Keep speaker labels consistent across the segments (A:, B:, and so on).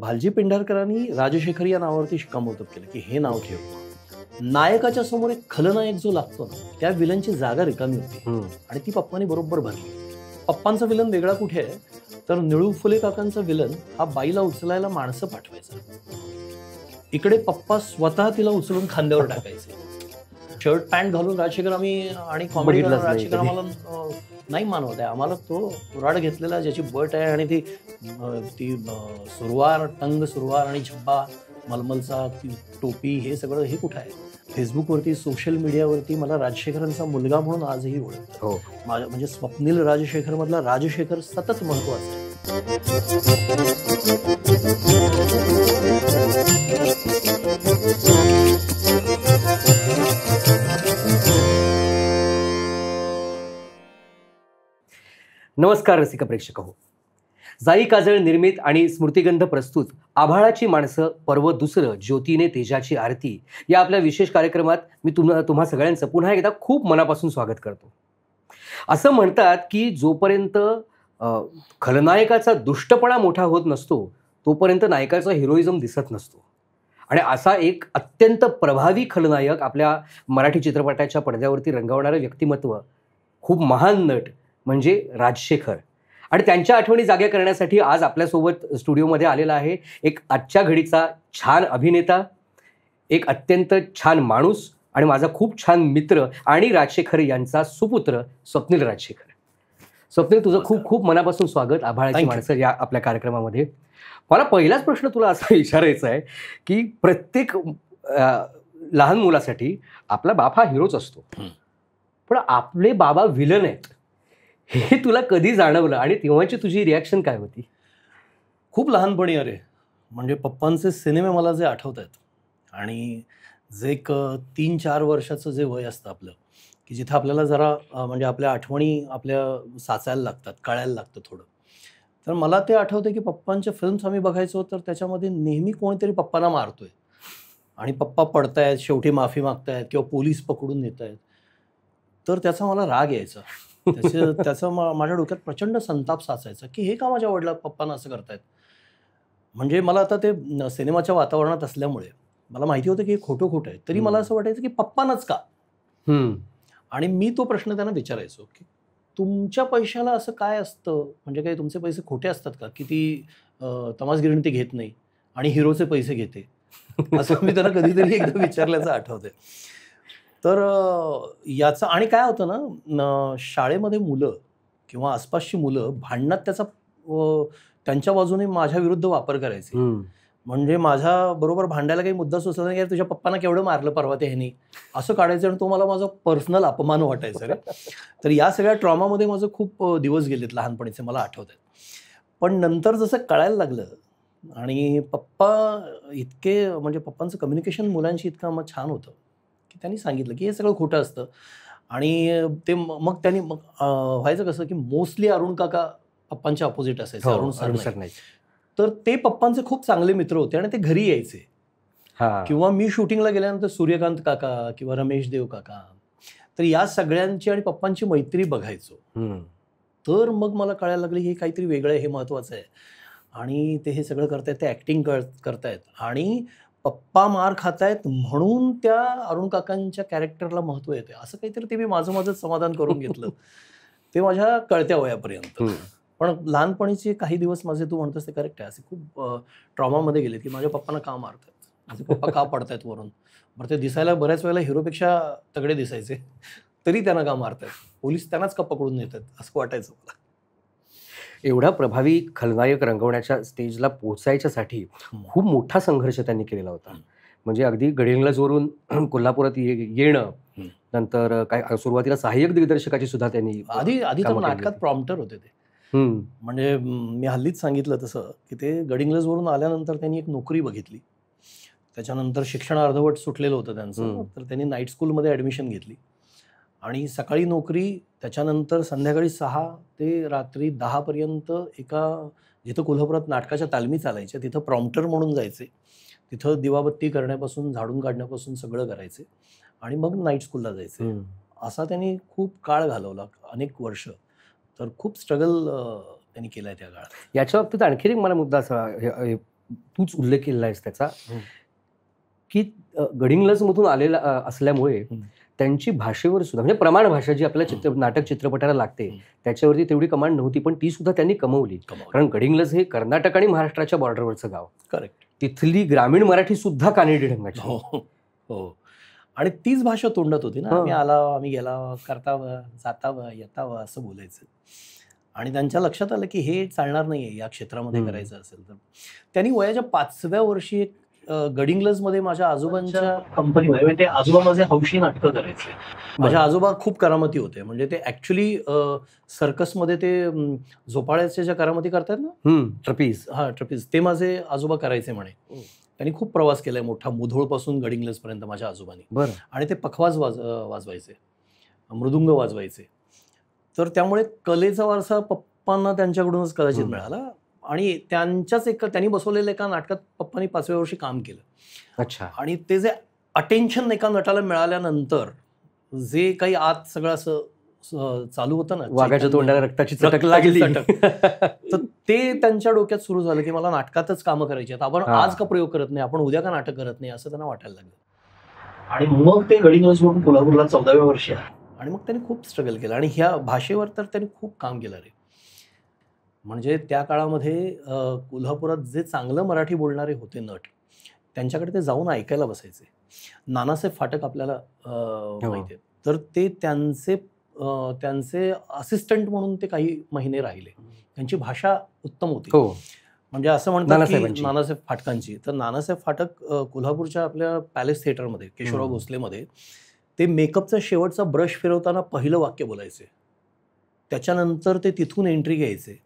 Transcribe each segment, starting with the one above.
A: भालजी पेंढारकरांनी राजशेखर या नावावरती शिक्कामोर्तब केलं की हे नाव ठेव. नायकाच्या समोर एक खलनायक जो लागतो ना, त्या विलनची जागा रिकामी होती आणि ती पप्पांनी बरोबर भरली. पप्पांचा विलन वेगळा कुठे आहे तर निळू फुले काकांचा विलन हा बाईला उचलायला माणसं पाठवायचा. इकडे पप्पा स्वतः तिला उचलून खांद्यावर टाकायचे. शर्ट पॅन्ट घालून राजशेखर आम्ही आणि कॉमेडी राजशेखर आम्हाला नाही मानवत आहे. आम्हाला तो कुऱ्हाड घेतलेला ज्याची बट आहे आणि ती सुरवार, टंग सुरवार आणि झब्बा मलमलचा, ती टोपी, हे सगळं हे कुठं आहे. फेसबुकवरती, सोशल मीडियावरती मला राजशेखरांचा मुलगा म्हणून आजही ओळखतो. हो, म्हणजे स्वप्नील राजशेखर मधला राजशेखर सतत महत्वाचा आहे.
B: नमस्कार रसिक प्रेक्षक हो. जाई काजळ निर्मित आणि स्मृतिगंध प्रस्तुत आभाळाची माणसं पर्व दुसरं ज्योतीने तेजाची आरती या आपल्या विशेष कार्यक्रमात मी तुम्हा सगळ्यांचं पुन्हा एकदा खूप मनापासून स्वागत करतो. असं म्हणतात की जोपर्यंत खलनायकाचा दुष्टपणा मोठा होत नसतो तोपर्यंत नायकाचा हिरोइझम दिसत नसतो. आणि असा एक अत्यंत प्रभावी खलनायक आपल्या मराठी चित्रपटाच्या पडद्यावरती रंगवणारं व्यक्तिमत्व, खूप महान नट म्हणजे राजशेखर. आणि त्यांच्या आठवणी जाग्या करण्यासाठी आज आपल्यासोबत स्टुडिओमध्ये आलेला आहे एक आजच्या घडीचा छान अभिनेता, एक अत्यंत छान माणूस आणि माझा खूप छान मित्र आणि राजशेखर यांचा सुपुत्र स्वप्नील राजशेखर. स्वप्नील, तुझं खूप खूप मनापासून स्वागत आभाळाची माणसं या आपल्या कार्यक्रमामध्ये. मला पहिलाच प्रश्न तुला असा विचारायचा आहे की प्रत्येक लहान मुलासाठी आपला बाप हा हिरोच असतो, पण आपले बाबा विलन आहेत हे तुला कधी जाणवलं आणि तेव्हाची तुझी रिॲक्शन काय होती?
A: खूप लहानपणी. अरे म्हणजे पप्पांचे सिनेमे मला जे आठवत आहेत आणि जे एक 3-4 वर्षाचं जे वय असतं आपलं, की जिथं आपल्याला जरा म्हणजे आपल्या आठवणी आपल्या साचायला लागतात, कळायला लागतं थोडं. तर मला ते आठवतं की पप्पांच्या फिल्म्स आम्ही बघायचो तर त्याच्यामध्ये नेहमी कोणीतरी पप्पांना मारतोय आणि पप्पा पडतायत, शेवटी माफी मागतायत किंवा पोलीस पकडून नेत आहेत. तर त्याचा मला राग यायचा. त्याचा माझ्या डोक्यात प्रचंड संताप साचायचा की हे का माझ्या वडिला पप्पांना असं करतायत. म्हणजे मला आता ते सिनेमाच्या वातावरणात असल्यामुळे मला माहिती होतं की हे खोटं आहे, तरी मला असं वाटायचं की पप्पांनाच का. आणि मी तो प्रश्न त्यांना विचारायचो की तुमच्या पैशाला असं काय असतं, म्हणजे काही तुमचे पैसे खोटे असतात का की ती तमासगिरीने ते घेत नाही आणि हिरोचे पैसे घेते, असं मी त्यांना कधीतरी एकदा विचारल्याचं आठवतंय. तर याचं आणि काय होतं ना, शाळेमध्ये मुलं किंवा आसपासची मुलं भांडणात त्याचा त्यांच्या बाजूने माझ्या विरुद्ध वापर करायचे. म्हणजे माझ्या बरोबर भांडायला काही मुद्दा सुचला नाही की तुझ्या पप्पांना केवढं मारलं परवा ते ह्यानी, असं काढायचं आणि तो मला माझा पर्सनल अपमान वाटायचा रे. तर या सगळ्या ट्रॉमामध्ये माझं खूप दिवस गेलेत लहानपणीचे, मला आठवत आहेत. पण नंतर जसं कळायला लागलं आणि पप्पा इतके, म्हणजे पप्पांचं कम्युनिकेशन मुलांशी इतकं छान होतं की त्यांनी सांगितलं की हे सगळं खोटं असतं. आणि ते मग त्यांनी व्हायचं कसं की मोस्टली अरुण काका पप्पांच्या अपोजिट असायचे. अरुण सर नाही. तर ते पप्पांचे खूप चांगले मित्र होते आणि ते घरी यायचे. किंवा मी शूटिंगला गेल्यानंतर सूर्यकांत काका किंवा रमेश देव काका, तर या सगळ्यांची आणि पप्पांची मैत्री बघायचो. तर मग मला कळायला लागलं की हे काहीतरी वेगळं आहे, हे महत्वाचं आहे. आणि ते हे सगळं करतायत, ते ऍक्टिंग करतायत आणि पप्पा मार खातायत म्हणून त्या अरुण काकांच्या कॅरेक्टरला महत्व येते, असं काहीतरी ते मी माझं समाधान करून घेतलं ते माझ्या कळत्या वयापर्यंत. पण लहानपणीचे काही दिवस माझे, तू म्हणतोस ते करेक्ट आहे, असे खूप ट्रॉमामध्ये गेले की माझ्या पप्पांना का मारतात, माझे पप्पा का पडतायत वरून. बरं, ते दिसायला बऱ्याच वेळेला हिरोपेक्षा तगडे दिसायचे, तरी त्यांना का मारतात, पोलीस त्यांनाच का पकडून नेतात, असं वाटायचं मला.
B: एवढा प्रभावी खलनायक रंगवण्याच्या स्टेजला पोहोचायच्यासाठी खूप मोठा संघर्ष त्यांनी केलेला होता. म्हणजे अगदी गडिंग्लजवरून कोल्हापुरात येणं, नंतर काय सुरुवातीला सहाय्यक दिग्दर्शकाची सुद्धा त्यांनी
A: आधी तर नाटकात प्रॉम्प्टर होते ते. म्हणजे मी हल्लीच सांगितलं तसं की ते गडिंग्लजवरून आल्यानंतर त्यांनी एक नोकरी बघितली. त्याच्यानंतर शिक्षण अर्धवट सुटलेलं होतं त्यांचं, तर त्यांनी नाईट स्कूलमध्ये ॲडमिशन घेतली आणि सकाळी नोकरी, त्याच्यानंतर संध्याकाळी 6 ते रात्री 10 पर्यंत एका, जिथं कोल्हापुरात नाटकाच्या तालमी चालायच्या तिथं प्रॉम्प्टर म्हणून जायचे. तिथं दिवाबत्ती करण्यापासून, झाडून काढण्यापासून सगळं करायचे आणि मग नाईट स्कूलला जायचे. असा त्यांनी खूप काळ घालवला, अनेक वर्ष. तर खूप स्ट्रगल त्यांनी केलाय त्या काळात.
B: याच्या बाबतीत आणखी एक मला मुद्दा असा तूच उल्लेख केलेला आहेस त्याचा, की गडिंग्लजमधून आलेला असल्यामुळे त्यांची भाषेवर सुद्धा म्हणजे प्रमाण भाषा जी आपल्या नाटक चित्रपटाला लागते त्याच्यावरती तेवढी कमांड नव्हती, पण ती सुद्धा त्यांनी कमवली. कारण गडिंग्लज हे कर्नाटक आणि महाराष्ट्राच्या बॉर्डरवरचं गाव.
A: करेक्ट.
B: तिथली ग्रामीण मराठी सुद्धा कानेडी ढंगाची.
A: हो. आणि तीच भाषा तोंडात होती ना. आम्ही आलाव, आम्ही गेलाव, करतावं, जातावं, येतावं असं बोलायचं. आणि त्यांच्या लक्षात आलं की हे चालणार नाहीये या क्षेत्रामध्ये करायचं असेल तर. त्यांनी वयाच्या 5व्या वर्षी एक गडिंग्लजमध्ये माझ्या आजोबांच्या कंपनीमध्ये, म्हणजे ते आजोबा माझे हौशी नाटकं करायचे. माझे आजोबा खूप करामती होते. म्हणजे ते ऍक्च्युली सर्कसमध्ये ते झोपाळ्याच्या ज्या करामती करतात ना,
B: ट्रपीज,
A: ट्रपीज, ते माझे आजोबा करायचे म्हणे. त्यांनी खूप प्रवास केलाय मोठा, मुधोळपासून गडिंग्लजपर्यंत माझ्या आजोबांनी. आणि ते पखवाज वाजवायचे, मृदुंग वाजवायचे. तर त्यामुळे कलेचा वारसा पप्पांना त्यांच्याकडूनच कदाचित मिळाला. आणि त्यांच्याच त्यांनी बसवलेल्या एका नाटकात पप्पांनी 5व्या वर्षी काम केलं.
B: अच्छा.
A: आणि ते जे अटेन्शन एका नटाला मिळाल्यानंतर जे काही आत सगळं असं चालू होतं ना,
B: वाघाच्या तोंडाला रक्ताची चटक लागली,
A: तर ते त्यांच्या डोक्यात सुरू झालं की मला नाटकातच कामं करायची आहेत. आपण आज का प्रयोग करत नाही, आपण उद्या का नाटक करत नाही, असं त्यांना वाटायला लागलं. आणि मग ते गडिंग्लजवरून कोल्हापूरला 14व्या वर्षी आले. आणि मग त्यांनी खूप स्ट्रगल केलं. आणि ह्या भाषेवर तर त्यांनी खूप काम केलं रे. म्हणजे त्या काळामध्ये कोल्हापुरात जे चांगलं मराठी बोलणारे होते नट, त्यांच्याकडे ते जाऊन ऐकायला बसायचे. नानासाहेब फाटक आपल्याला माहिती आहे. तर ते त्यांचे असिस्टंट म्हणून ते काही महिने राहिले. त्यांची भाषा उत्तम होती. म्हणजे असं म्हणतात की नानासाहेब फाटकांची. तर नानासाहेब फाटक कोल्हापूरच्या आपल्या पॅलेस थिएटरमध्ये, केशवराव भोसलेमध्ये, ते मेकअपचा शेवटचा ब्रश फिरवताना पहिलं वाक्य बोलायचे. त्याच्यानंतर ते तिथून एंट्री घ्यायचे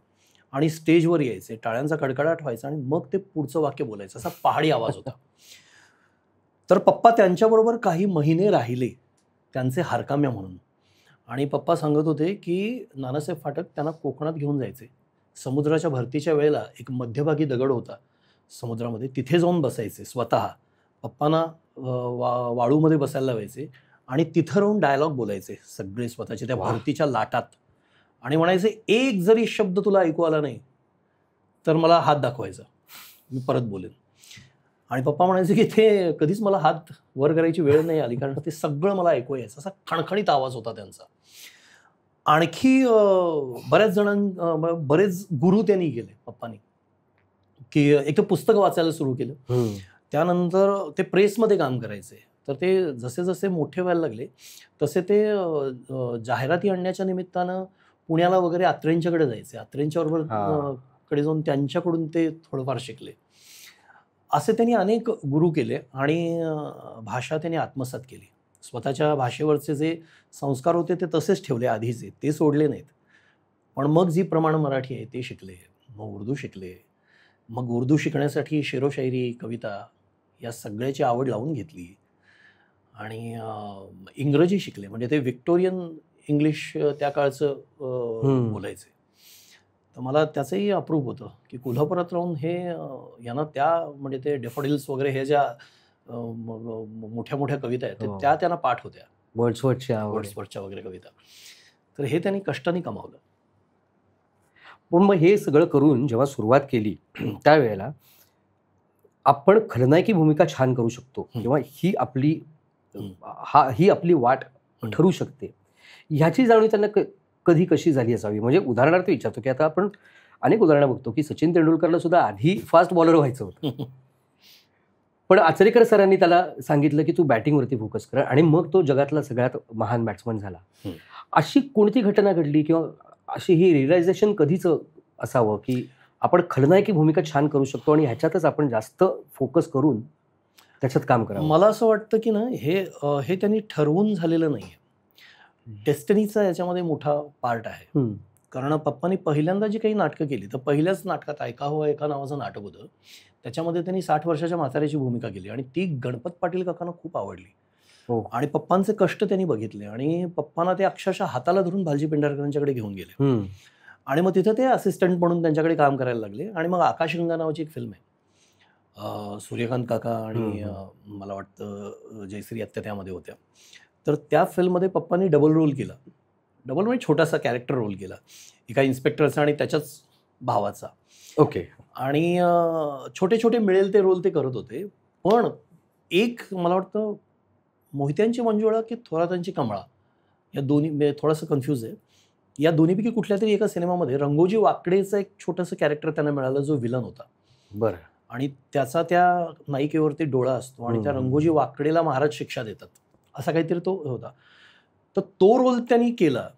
A: आणि स्टेजवर यायचे, टाळ्यांचा कडकडाट व्हायचा आणि मग ते पुढचं वाक्य बोलायचं. असा पहाडी आवाज होता. तर पप्पा त्यांच्याबरोबर काही महिने राहिले त्यांचे हारकाम्या म्हणून. आणि पप्पा सांगत होते की नानासाहेब फाटक त्यांना कोकणात घेऊन जायचे. समुद्राच्या भरतीच्या वेळेला एक मध्यभागी दगड होता समुद्रामध्ये, तिथे जाऊन बसायचे स्वतः. पप्पांना वाळूमध्ये बसायला लावायचे आणि तिथं राहून डायलॉग बोलायचे सगळे स्वतःचे त्या भरतीच्या लाटात. आणि म्हणायचे एक जरी शब्द तुला ऐकू आला नाही तर मला हात दाखवायचा, मी परत बोलेन. आणि पप्पा म्हणायचे की ते कधीच मला हात वर करायची वेळ नाही आली, कारण ते सगळं मला ऐकू यायचं. असा खणखणीत आवाज होता त्यांचा. आणखी बरेच गुरु त्यांनी केले पप्पांनी, की एक तर पुस्तकं वाचायला सुरू केलं. त्यानंतर ते प्रेसमध्ये काम करायचे. तर ते जसे जसे मोठे व्हायला लागले तसे ते जाहिराती आणण्याच्या निमित्तानं पुण्याला वगैरे अत्रेंच्याकडे जायचे. अत्रेंच्याबरोबर कडे जाऊन त्यांच्याकडून ते थोडंफार शिकले. असे त्यांनी अनेक गुरु केले आणि भाषा त्यांनी आत्मसात केली. स्वतःच्या भाषेवरचे जे संस्कार होते ते तसेच ठेवले आधीचे, ते सोडले नाहीत. पण मग जी प्रमाण मराठी आहे ते शिकले, मग उर्दू शिकले. मग उर्दू शिकण्यासाठी शेरोशायरी, कविता या सगळ्याची आवड लावून घेतली. आणि इंग्रजी शिकले. म्हणजे ते व्हिक्टोरियन इंग्लिश त्या काळचं बोलायचे. तर मला त्याचंही अप्रूप होतं की कोल्हापुरात राहून हे यांना त्या म्हणजे ते डेफोडिल्स वगैरे हे ज्या मोठ्या मोठ्या कविता आहेत त्या त्यांना पाठ होत्या, वर्ड्सवर्थच्या वगैरे कविता. तर हे त्यांनी कष्टाने कमावलं.
B: पण मग हे सगळं करून जेव्हा सुरुवात केली त्यावेळेला आपण खलनायकी भूमिका छान करू शकतो किंवा ही आपली वाट ठरू शकते, ह्याची जाणीव त्यांना कधी कशी झाली असावी? म्हणजे उदाहरणार्थ विचारतो की आता आपण अनेक उदाहरणं बघतो की सचिन तेंडुलकरला सुद्धा आधी फास्ट बॉलर व्हायचं होतं, पण आचरेकर सरांनी त्याला सांगितलं की तू बॅटिंगवरती फोकस कर आणि मग तो जगातला सगळ्यात महान बॅट्समन झाला. अशी कोणती घटना घडली किंवा अशी ही रिअलायझेशन कधीच असावं की आपण खलनायकी भूमिका छान करू शकतो आणि ह्याच्यातच आपण जास्त फोकस करून त्याच्यात काम करावं?
A: मला असं वाटतं की ना हे त्यांनी ठरवून झालेलं नाही आहे. डेस्टिनीचा याच्यामध्ये मोठा पार्ट आहे. कारण पप्पांनी पहिल्यांदा जी काही नाटकं केली तर पहिल्याच नाटकात ऐका हो ऐका नावाचं नाटक होतं. त्याच्यामध्ये त्यांनी 60 वर्षाच्या म्हाताऱ्याची भूमिका केली आणि ती गणपत पाटील काकांना खूप आवडली. आणि पप्पांचे कष्ट त्यांनी बघितले आणि पप्पांना ते अक्षरशः हाताला धरून भालजी पेंढारकरांच्याकडे घेऊन गेले. आणि मग तिथं ते असिस्टंट म्हणून त्यांच्याकडे काम करायला लागले. आणि मग आकाशगंगा नावाची एक फिल्म आहे, सूर्यकांत काका आणि मला वाटतं जयश्री आत्या त्यामध्ये होत्या. तर त्या फिल्ममध्ये पप्पांनी डबल रोल केला. डबल म्हणजे छोटासा कॅरेक्टर रोल केला एका इन्स्पेक्टरचा आणि त्याच्याच भावाचा.
B: ओके.
A: आणि छोटे छोटे मिळेल ते रोल ते करत होते. पण एक मला वाटतं मोहित्यांची मंजुळा की थोरातांची कमळा, या दोन्ही थोडंसं कन्फ्यूज आहे. या दोन्हीपैकी कुठल्या तरी एका सिनेमामध्ये रंगोजी वाकडेचं एक छोटंसं कॅरेक्टर त्यांना मिळालं, जो विलन होता.
B: बरं.
A: आणि त्याचा त्या नायिकेवरती डोळा असतो आणि त्या रंगोजी वाकडेला महाराज शिक्षा देतात, असा काहीतरी तो होता. तर तो रोल त्यांनी केला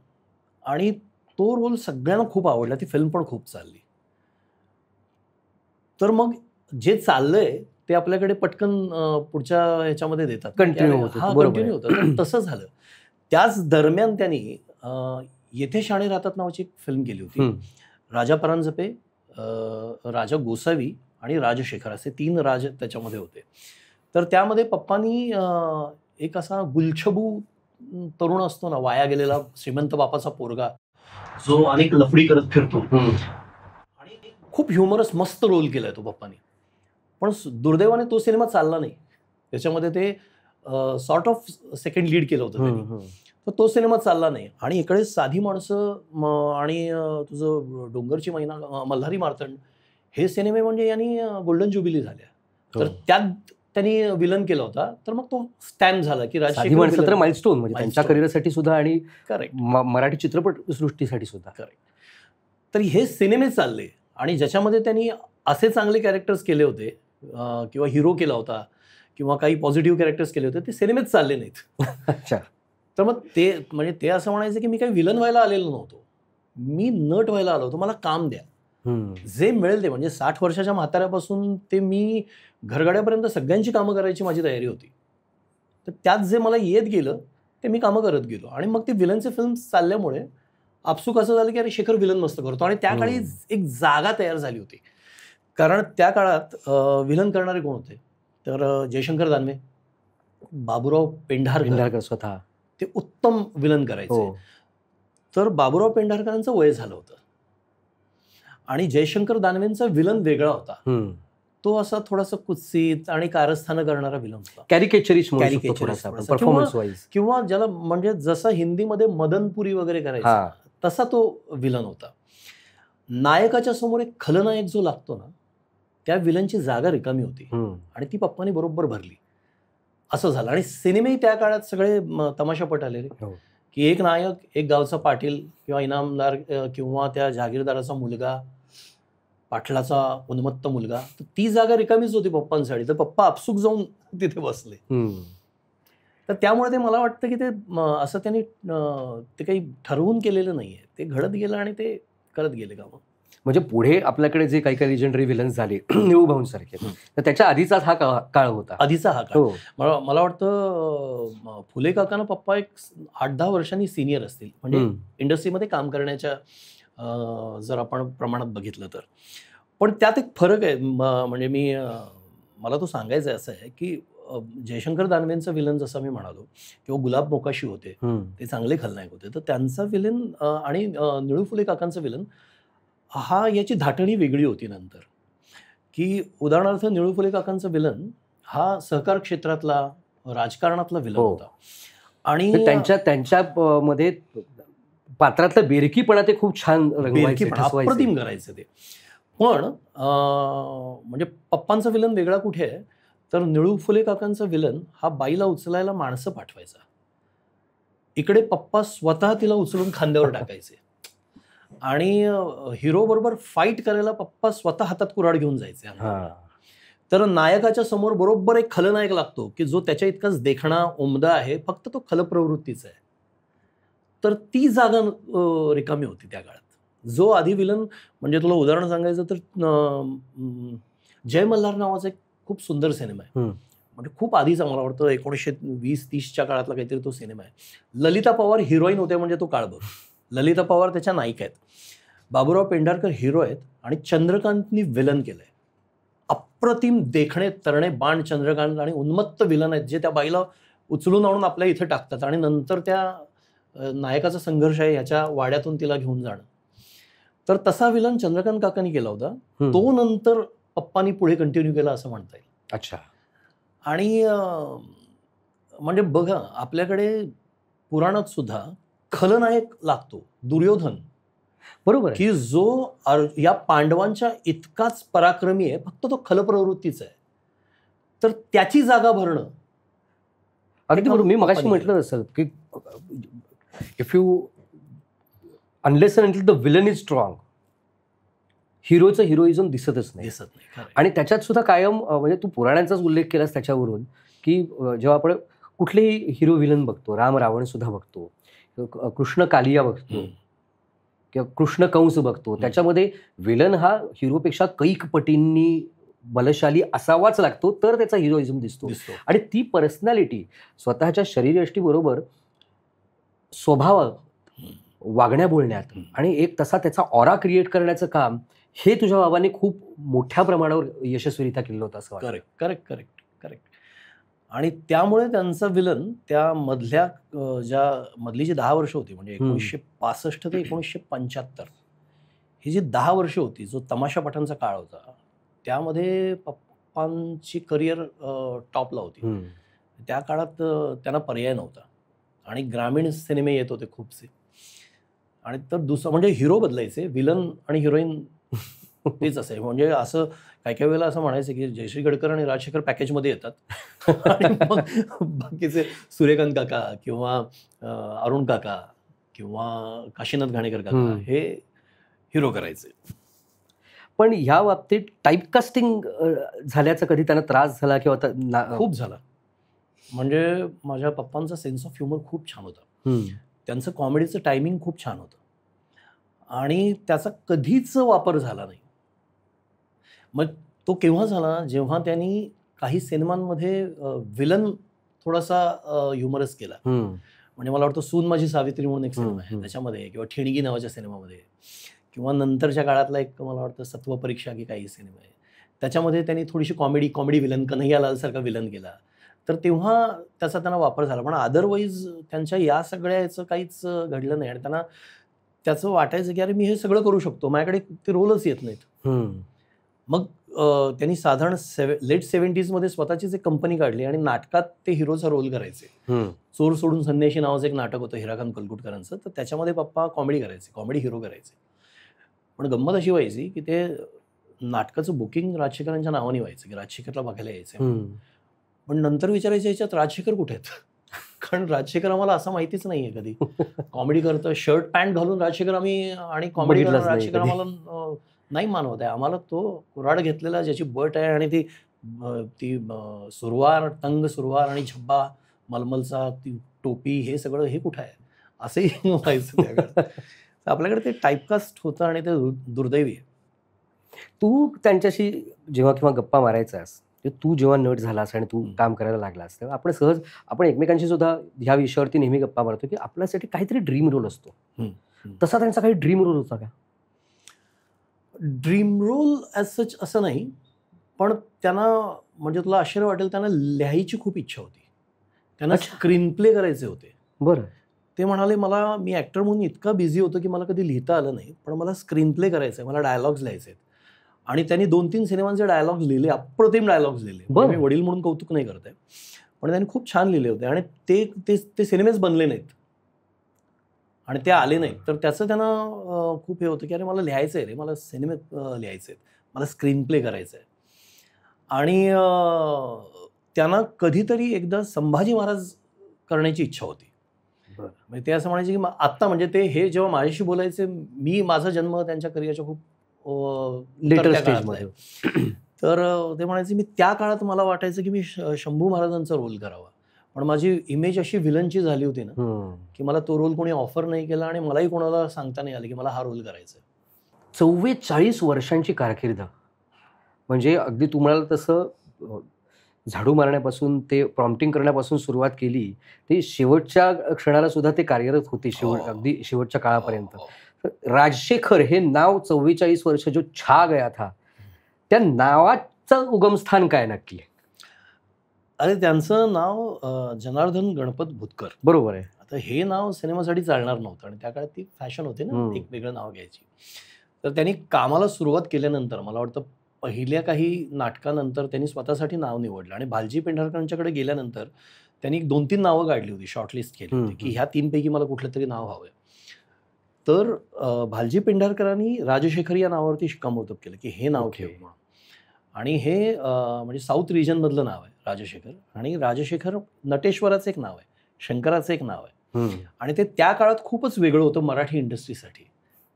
A: आणि तो रोल सगळ्यांना खूप आवडला. ती फिल्म पण खूप चालली. तर मग जे चाललंय ते आपल्याकडे पटकन पुढच्या ह्याच्यामध्ये देतात.
B: Continue होतं.
A: हा,
B: बरोबर आहे.
A: कंटिन्यू होतं. तर तसं झालं. त्याच दरम्यान त्यांनी येथे शाणे राहतात नावाची एक फिल्म केली होती.
B: हम्म.
A: राजा परांजपे, राजा गोसावी आणि राजशेखर असे 3 राज त्याच्यामध्ये होते. तर त्यामध्ये पप्पांनी एक असा गुलछबू तरुण असतो ना, वाया गेलेला श्रीमंत बापाचा पोरगा, जो अनेक लफडी करत फिरतो, आणि खूप ह्युमरस मस्त रोल केलाय तो पप्पांनी. पण दुर्दैवाने तो सिनेमा चालला नाही. त्याच्यामध्ये ते सॉर्ट ऑफ सेकंड लीड केलं होतं त्यांनी. तर तो सिनेमा चालला नाही. आणि इकडे साधी माणसं आणि तुझं डोंगरची मैना, मल्हारी मार्तंड, हे सिनेमे म्हणजे यांनी गोल्डन जुबिली झाल्या. तर त्यात त्यांनी विलन केला होता. तर मग तो स्टॅम्प झाला की
B: साधी माणसं तर माइलस्टोन, म्हणजे त्यांच्या
A: Milestone.
B: करिअरसाठी सुद्धा आणि
A: करेक्ट.
B: मराठी चित्रपट सृष्टीसाठी सुद्धा.
A: करेक्ट. तर हे सिनेमे चालले आणि ज्याच्यामध्ये त्यांनी असे चांगले कॅरेक्टर्स केले होते, किंवा हिरो केला होता किंवा काही पॉझिटिव्ह कॅरेक्टर्स केले होते, ते सिनेमेच चालले नाहीत.
B: अच्छा.
A: तर मग ते म्हणजे ते असं म्हणायचं की मी काही विलन व्हायला आलेलो नव्हतो, मी नट व्हायला आलो होतो, मला काम द्या. जे मिळेल ते, म्हणजे 60 वर्षाच्या म्हाताऱ्यापासून ते मी घरगाड्यापर्यंत सगळ्यांची कामं करायची माझी तयारी होती. तर त्यात जे मला येत गेलं ते मी कामं करत गेलो. आणि मग ते विलनचे फिल्म चालल्यामुळे आपसूक असं झालं की अरे शेखर विलन मस्त करतो. आणि त्या काळी एक जागा तयार झाली होती. कारण त्या काळात विलन करणारे कोण होते, तर जयशंकर दानवे, बाबूराव पेंढारकर
B: स्वतः
A: ते उत्तम विलन करायचे.
B: हो.
A: तर बाबूराव पेंढारकरांचं वय झालं होतं आणि जयशंकर दानवेंचा विलन वेगळा होता. तो असा थोडासा कुत्सित आणि कारस्थानं करणारा विलन होता.
B: कॅरिकेचरिस्ट
A: Caricaturist थोडासा.
B: Performance wise.
A: किंवा ज्याला म्हणजे जसं हिंदीमध्ये मदनपुरी वगैरे करायचा तसा तो विलन होता. नायकाच्या समोर एक खलनायक जो लागतो ना, त्या विलनची जागा रिकामी होती आणि ती पप्पांनी बरोबर भरली. असं झालं. आणि सिनेमेही त्या काळात सगळे तमाशापट आले रे,
B: हो.
A: की एक नायक, एक गावचा पाटील किंवा इनामदार, किंवा त्या जहागीरदाराचा मुलगा, पाटलाचा उन्मत्त मुलगा, तर ती जागा रिकामीच होती पप्पांसाठी. तर पप्पा आपसूक जाऊन तिथे बसले. तर त्यामुळे ते मला वाटतं की ते असं त्यांनी ते काही ठरवून केलेलं नाहीये, ते घडत गेलं आणि ते करत गेले कामं.
B: म्हणजे पुढे आपल्याकडे जे काही काही लिजंडरी विलन्स झाले निळू भाऊंसारखे, तर त्याच्या आधीचाच हा काळ होता.
A: आधीचा हा काळ.
B: हो.
A: मला वाटतं फुले काकांना पप्पा एक 8-10 वर्षांनी सिनियर असतील, म्हणजे इंडस्ट्रीमध्ये काम करण्याच्या जर आपण प्रमाणात बघितलं तर. पण त्यात एक फरक आहे. म्हणजे मला तो सांगायचा असं आहे की जयशंकर दानवेंचा विलन जसं मी म्हणालो, किंवा गुलाब मोकाशी होते, ते चांगले खलनायक होते. तर त्यांचा विलन आणि निळू फुले काकांचा विलन हा याची धाटणी वेगळी होती नंतर. की उदाहरणार्थ निळू फुले काकांचा विलन हा सहकार क्षेत्रातला, राजकारणातला विलन होता. आणि
B: त्यांच्या मध्ये पात्रातलं बेरकीपणा ते खूप छान
A: अप्रतिम करायचं ते. पण म्हणजे पप्पांचा विलन वेगळा कुठे आहे, तर निळू फुले काकांचा विलन हा बाईला उचलायला माणसं पाठवायचा. इकडे पप्पा स्वतः तिला उचलून खांद्यावर टाकायचे आणि हिरो बरोबर फाईट करायला पप्पा स्वतः हातात कुऱ्हाड घेऊन जायचे. तर नायकाच्या समोर बरोबर एक खलनायक लागतो की जो त्याच्या इतकाच देखणा, उमदा आहे, फक्त तो खलप्रवृत्तीचा आहे. तर ती जागा रिकामी होती त्या काळात. जो आधी विलन, म्हणजे तुला उदाहरण सांगायचं तर जय मल्हार नावाचा एक खूप सुंदर सिनेमा आहे. म्हणजे खूप आधीचा, मला वाटतं 1920-30च्या काळातला काहीतरी तो सिनेमा आहे. ललिता पवार हिरोईन होते, म्हणजे तो काळ बघ. ललिता पवार त्याच्या नायिका आहेत, बाबूराव पेंढारकर हिरो आहेत आणि चंद्रकांतनी विलन केलंय. अप्रतिम देखणे, तरणे बाण चंद्रकांत आणि उन्मत्त विलन आहेत, जे त्या बाईला उचलून आणून आपल्या इथे टाकतात आणि नंतर त्या नायकाचा संघर्ष आहे ह्याच्या वाड्यातून तिला घेऊन जाणं. तर तसा विलन चंद्रकांत काकांनी केला होता. तो नंतर पप्पांनी पुढे कंटिन्यू केला असं म्हणता येईल.
B: अच्छा.
A: आणि म्हणजे बघा, आपल्याकडे पुराणात सुद्धा खलनायक लागतो. दुर्योधन
B: बरोबर आहे.
A: की जो या पांडवांच्या इतकाच पराक्रमी आहे, फक्त तो खलप्रवृत्तीचा आहे. तर त्याची जागा भरणं हे
B: अगदी
A: काम
B: बरोबर. मी मगाशी
A: पप्पांनी
B: म्हटलं तसं की if you unless and until the villain is strong, हिरोचं हिरोइझम दिसतच नाही.
A: दिसत नाही. खरं आहे.
B: आणि त्याच्यात सुद्धा कायम म्हणजे तू पुराणांचाच उल्लेख केलास त्याच्यावरून, की जेव्हा आपण कुठलेही हिरो विलन बघतो, राम रावण सुद्धा बघतो, कृष्ण कालिया बघतो
A: हम्म.
B: किंवा कृष्ण कंस बघतो, त्याच्यामध्ये विलन हा हिरोपेक्षा कैक पटींनी बलशाली असावाच लागतो, तर त्याचा हिरोइझम दिसतो.
A: दिसतो.
B: आणि ती पर्सनॅलिटी स्वतःच्या शरीरयष्टीबरोबर स्वभावात,
A: हम्म.
B: वागण्या बोलण्यात
A: हम्म.
B: आणि एक तसा त्याचा ऑरा क्रिएट करण्याचं काम हे तुझ्या बाबांनी खूप मोठ्या प्रमाणावर यशस्वीरित्या केलं होतं असं वाटतं.
A: Correct correct correct correct. आणि त्यामुळे त्यांचा विलन त्या मधल्या मधली जी 10 वर्ष होती, म्हणजे 1965 ते 1975 ही जी 10 वर्ष होती, जो तमाशा पठाणचा काळ होता, त्यामध्ये पप्पांची करिअर टॉपला होती. त्या काळात त्यांना पर्याय नव्हता आणि ग्रामीण सिनेमे येत होते खूपसे. आणि तर दुसरं म्हणजे हिरो बदलायचे, विलन आणि हिरोईन तेच असे. म्हणजे असं काही काही वेळेला असं म्हणायचं की जयश्री गडकर आणि राजशेखर पॅकेजमध्ये येतात आणि मग बाकीचे सूर्यकांत काका किंवा अरुण काका किंवा काशीनाथ घाणेकर काका हे हिरो करायचे.
B: पण ह्या बाबतीत टाईपकास्टिंग झाल्याचा कधी त्यांना त्रास झाला किंवा
A: खूप झाला. म्हणजे माझ्या पप्पांचा सेन्स ऑफ ह्युमर खूप छान होता. त्यांचं कॉमेडीचं टायमिंग खूप छान होतं आणि त्याचा कधीच वापर झाला नाही. मग तो केव्हा झाला, जेव्हा त्यांनी काही सिनेमांमध्ये विलन थोडासा ह्युमरस केला. म्हणजे मला वाटतं सून माझी सावित्री म्हणून एक सिनेमा आहे त्याच्यामध्ये, किंवा ठिणगी नावाच्या सिनेमामध्ये, किंवा नंतरच्या काळातला एक मला वाटतं सत्व परीक्षा की काही सिनेमा आहे, त्याच्यामध्ये त्यांनी थोडीशी कॉमेडी विलन, कन्हैयालाल सारखा विलन केला. तर तेव्हा त्याचा त्यांना वापर झाला. पण अदरवाईज त्यांच्या या सगळ्या याचं काहीच घडलं नाही आणि त्यांना त्याचं वाटायचं की अरे मी हे सगळं करू शकतो, माझ्याकडे ते रोलच येत नाहीत. मग त्यांनी साधारण लेट 70s मध्ये स्वतःचीच एक कंपनी काढली आणि नाटकात ते हिरोचा रोल करायचे. चोर सोडून संन्याशी नावाचं एक नाटक होतं हिराखान कलकुटकरांचं, तर त्याच्यामध्ये पप्पा कॉमेडी करायचे, कॉमेडी हिरो करायचे. पण गंमत अशी व्हायची की ते नाटकाचं बुकिंग राजशेखरांच्या नावाने व्हायचं, की राजशेखरला बघायला यायचं. पण नंतर विचारायचं याच्यात राजशेखर कुठे आहेत? कारण राजशेखर आम्हाला असं माहितीच नाहीये कधी. कॉमेडी करतं, शर्ट पॅन्ट घालून राजशेखर आम्ही आणि कॉमेडी करणार राजशेखर आम्हाला नाही मानवत आहे. आम्हाला तो कुऱ्हाड घेतलेला ज्याची बट आहे आणि ती सुरवार, तंग सुरवार आणि झब्बा मलमलचा, ती टोपी, हे सगळं हे कुठं आहे असंही व्हायचं त्या काळात. आपल्याकडे ते टाईपकास्ट होतं आणि ते दुर्दैवी आहे.
B: तू त्यांच्याशी जेव्हा किंवा गप्पा मारायचास, तू जेव्हा नट झालास आणि तू काम करायला लागलास, तेव्हा आपण एकमेकांशी सुद्धा ह्या विषयावरती नेहमी गप्पा मारतो की आपल्यासाठी काहीतरी ड्रीम रोल असतो. तसा त्यांचा काही ड्रीम रोल होता का?
A: ड्रीम रोल ॲज सच असं नाही, पण त्यांना म्हणजे तुला आश्चर्य वाटेल, त्यांना लिहायची खूप इच्छा होती. त्यांना स्क्रीन प्ले करायचे होते.
B: बरं.
A: ते म्हणाले मी ॲक्टर म्हणून इतका बिझी होतो की मला कधी लिहिता आलं नाही, पण मला स्क्रीन प्ले करायचं आहे, मला डायलॉग्स लिहायचे आहेत. आणि त्यांनी 2-3 सिनेमांचे डायलॉग्स लिहिले, अप्रतिम डायलॉग्स लिहिले. मी वडील म्हणून कौतुक नाही करत आहे, पण त्यांनी खूप छान लिहिले होते आणि ते सिनेमेच बनले नाहीत आणि ते आले नाहीत. तर त्याचं त्यांना खूप हे होतं की अरे मला लिहायचं आहे रे, मला सिनेमे लिहायचे आहेत, मला स्क्रीन प्ले करायचं आहे. आणि त्यांना कधीतरी एकदा संभाजी महाराज करण्याची इच्छा होती. म्हणजे ते असं म्हणायचे की आत्ता म्हणजे ते हे जेव्हा माझ्याशी बोलायचे, माझा जन्म त्यांच्या करिअरच्या खूप
B: लेटर स्टेजमध्ये,
A: तर ते म्हणायचे मी त्या काळात मला वाटायचं की मी शंभू महाराजांचा रोल करावा, पण माझी इमेज अशी विलनची झाली होती ना की मला तो रोल कोणी ऑफर नाही केला आणि मलाही कोणाला सांगता नाही आलं की मला हा रोल करायचा.
B: 44 वर्षांची कारकीर्द, म्हणजे अगदी तुम्हाला तसं झाडू मारण्यापासून ते प्रॉम्प्टिंग करण्यापासून सुरुवात केली, ते शेवटच्या क्षणाला सुद्धा ते कार्यरत होते, अगदी शेवटच्या काळापर्यंत. राजशेखर हे नाव 44 वर्ष जो छा गया था, त्या नावाचं उगमस्थान काय नक्की?
A: अरे त्यांचं नाव जनार्दन गणपत भुतकर.
B: बरोबर आहे.
A: आता हे नाव सिनेमासाठी चालणार नव्हतं आणि त्या काळात ती फॅशन होती ना, एक वेगळं नाव घ्यायची. तर त्यांनी कामाला सुरुवात केल्यानंतर मला वाटतं पहिल्या काही नाटकानंतर त्यांनी स्वतःसाठी नाव निवडलं आणि भालजी पेंढारकरांच्याकडे गेल्यानंतर त्यांनी 2-3 नावं काढली होती, शॉर्टलिस्ट केली होती की ह्या 3 पैकी मला कुठलं तरी नाव हवंय. तर भालजी पेंढारकरांनी राजशेखर या नावावरती शिक्कामोर्तब केलं की हे नाव
B: ओके.
A: ठेव म्हणून. आणि हे म्हणजे साऊथ रिजनमधलं नाव आहे राजशेखर. आणि राजशेखर नटेश्वराचं एक नाव आहे, शंकराचं एक नाव आहे. आणि ते त्या काळात खूपच वेगळं होतं मराठी इंडस्ट्रीसाठी,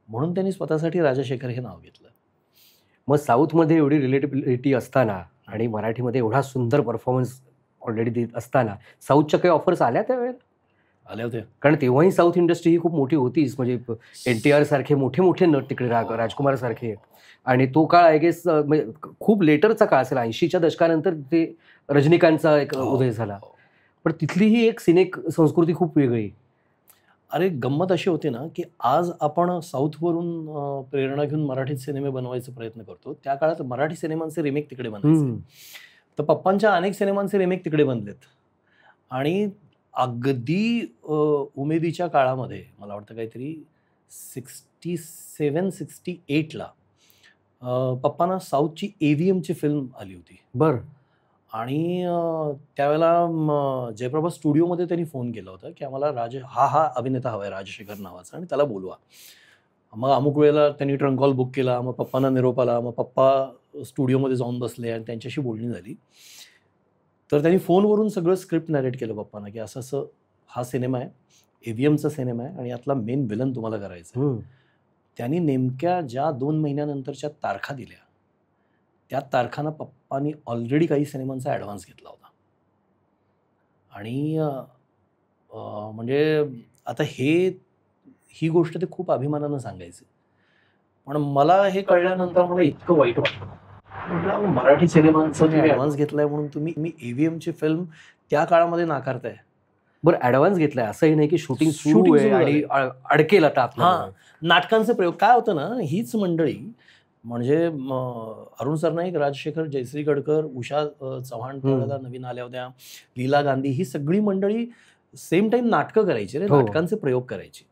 A: म्हणून त्यांनी स्वतःसाठी राजशेखर हे नाव घेतलं.
B: मग साऊथमध्ये एवढी रिलेटेबिलिटी असताना आणि मराठीमध्ये एवढा सुंदर परफॉर्मन्स ऑलरेडी देत असताना साऊथच्या काही ऑफर्स आल्या त्यावेळेला?
A: आल्या होत्या.
B: कारण तेव्हाही साऊथ इंडस्ट्री ही खूप मोठी होतीच, म्हणजे NTR सारखे मोठे मोठे नट तिकडे, राजकुमार सारखे. आणि तो काळ आय गेस म्हणजे खूप लेटरचा काळ असेल, 80च्या दशकानंतर ते रजनीकांतचा एक उदय झाला. पण तिथलीही एक सिनेक संस्कृती खूप वेगळी.
A: अरे गंमत अशी होती ना की आज आपण साऊथवरून प्रेरणा घेऊन मराठीत सिनेमे बनवायचा प्रयत्न करतो. त्या काळात मराठी सिनेमांचे रिमेक तिकडे बनायचे. तर पप्पांच्या अनेक सिनेमांचे रिमेक तिकडे बनलेत. आणि अगदी उमेदीच्या काळामध्ये मला वाटतं काहीतरी 67-68ला पप्पांना साऊथची AVMची फिल्म आली होती.
B: बरं.
A: आणि त्यावेळेला जयप्रभा स्टुडिओमध्ये त्यांनी फोन केला होता की आम्हाला हा अभिनेता हवा आहे राजशेखर नावाचा आणि त्याला बोलवा. मग अमुक वेळेला त्यांनी ट्रंक कॉल बुक केला. मग पप्पांना निरोप आला. मग पप्पा स्टुडिओमध्ये जाऊन बसले आणि त्यांच्याशी बोलणी झाली. तर त्यांनी फोनवरून सगळं स्क्रिप्ट नरेट केलं पप्पांना की असं असं हा सिनेमा आहे, AVMचा सिनेमा आहे आणि यातला मेन विलन तुम्हाला करायचा आहे. त्यांनी नेमक्या ज्या 2 महिन्यानंतरच्या तारखा दिल्या, त्या तारखांना पप्पांनी ऑलरेडी काही सिनेमांचा ॲडव्हान्स घेतला होता. आणि म्हणजे आता ही गोष्ट ते खूप अभिमानानं सांगायचे. पण मला हे कळल्यानंतर मला इतकं वाईट वाटलं. म्हटलं मराठी सिनेमांचा तुम्ही ॲडव्हान्स घेतलाय म्हणून तुम्ही AVMची फिल्म त्या काळामध्ये नाकारताय.
B: बरं, ॲडव्हान्स घेतलाय असंही नाही की शूटिंग सुरू आहे आणि अडकेल आता आपलं.
A: हां, नाटकांचे प्रयोग काय होतं ना, हीच मंडळी म्हणजे अरुण सरनाईक, राजशेखर, जयश्री गडकर, उषा चव्हाण त्यावेळेला नवीन आल्या होत्या, लीला गांधी, ही सगळी मंडळी सेम टाइम नाटकं करायची रे, नाटकांचे प्रयोग करायचे.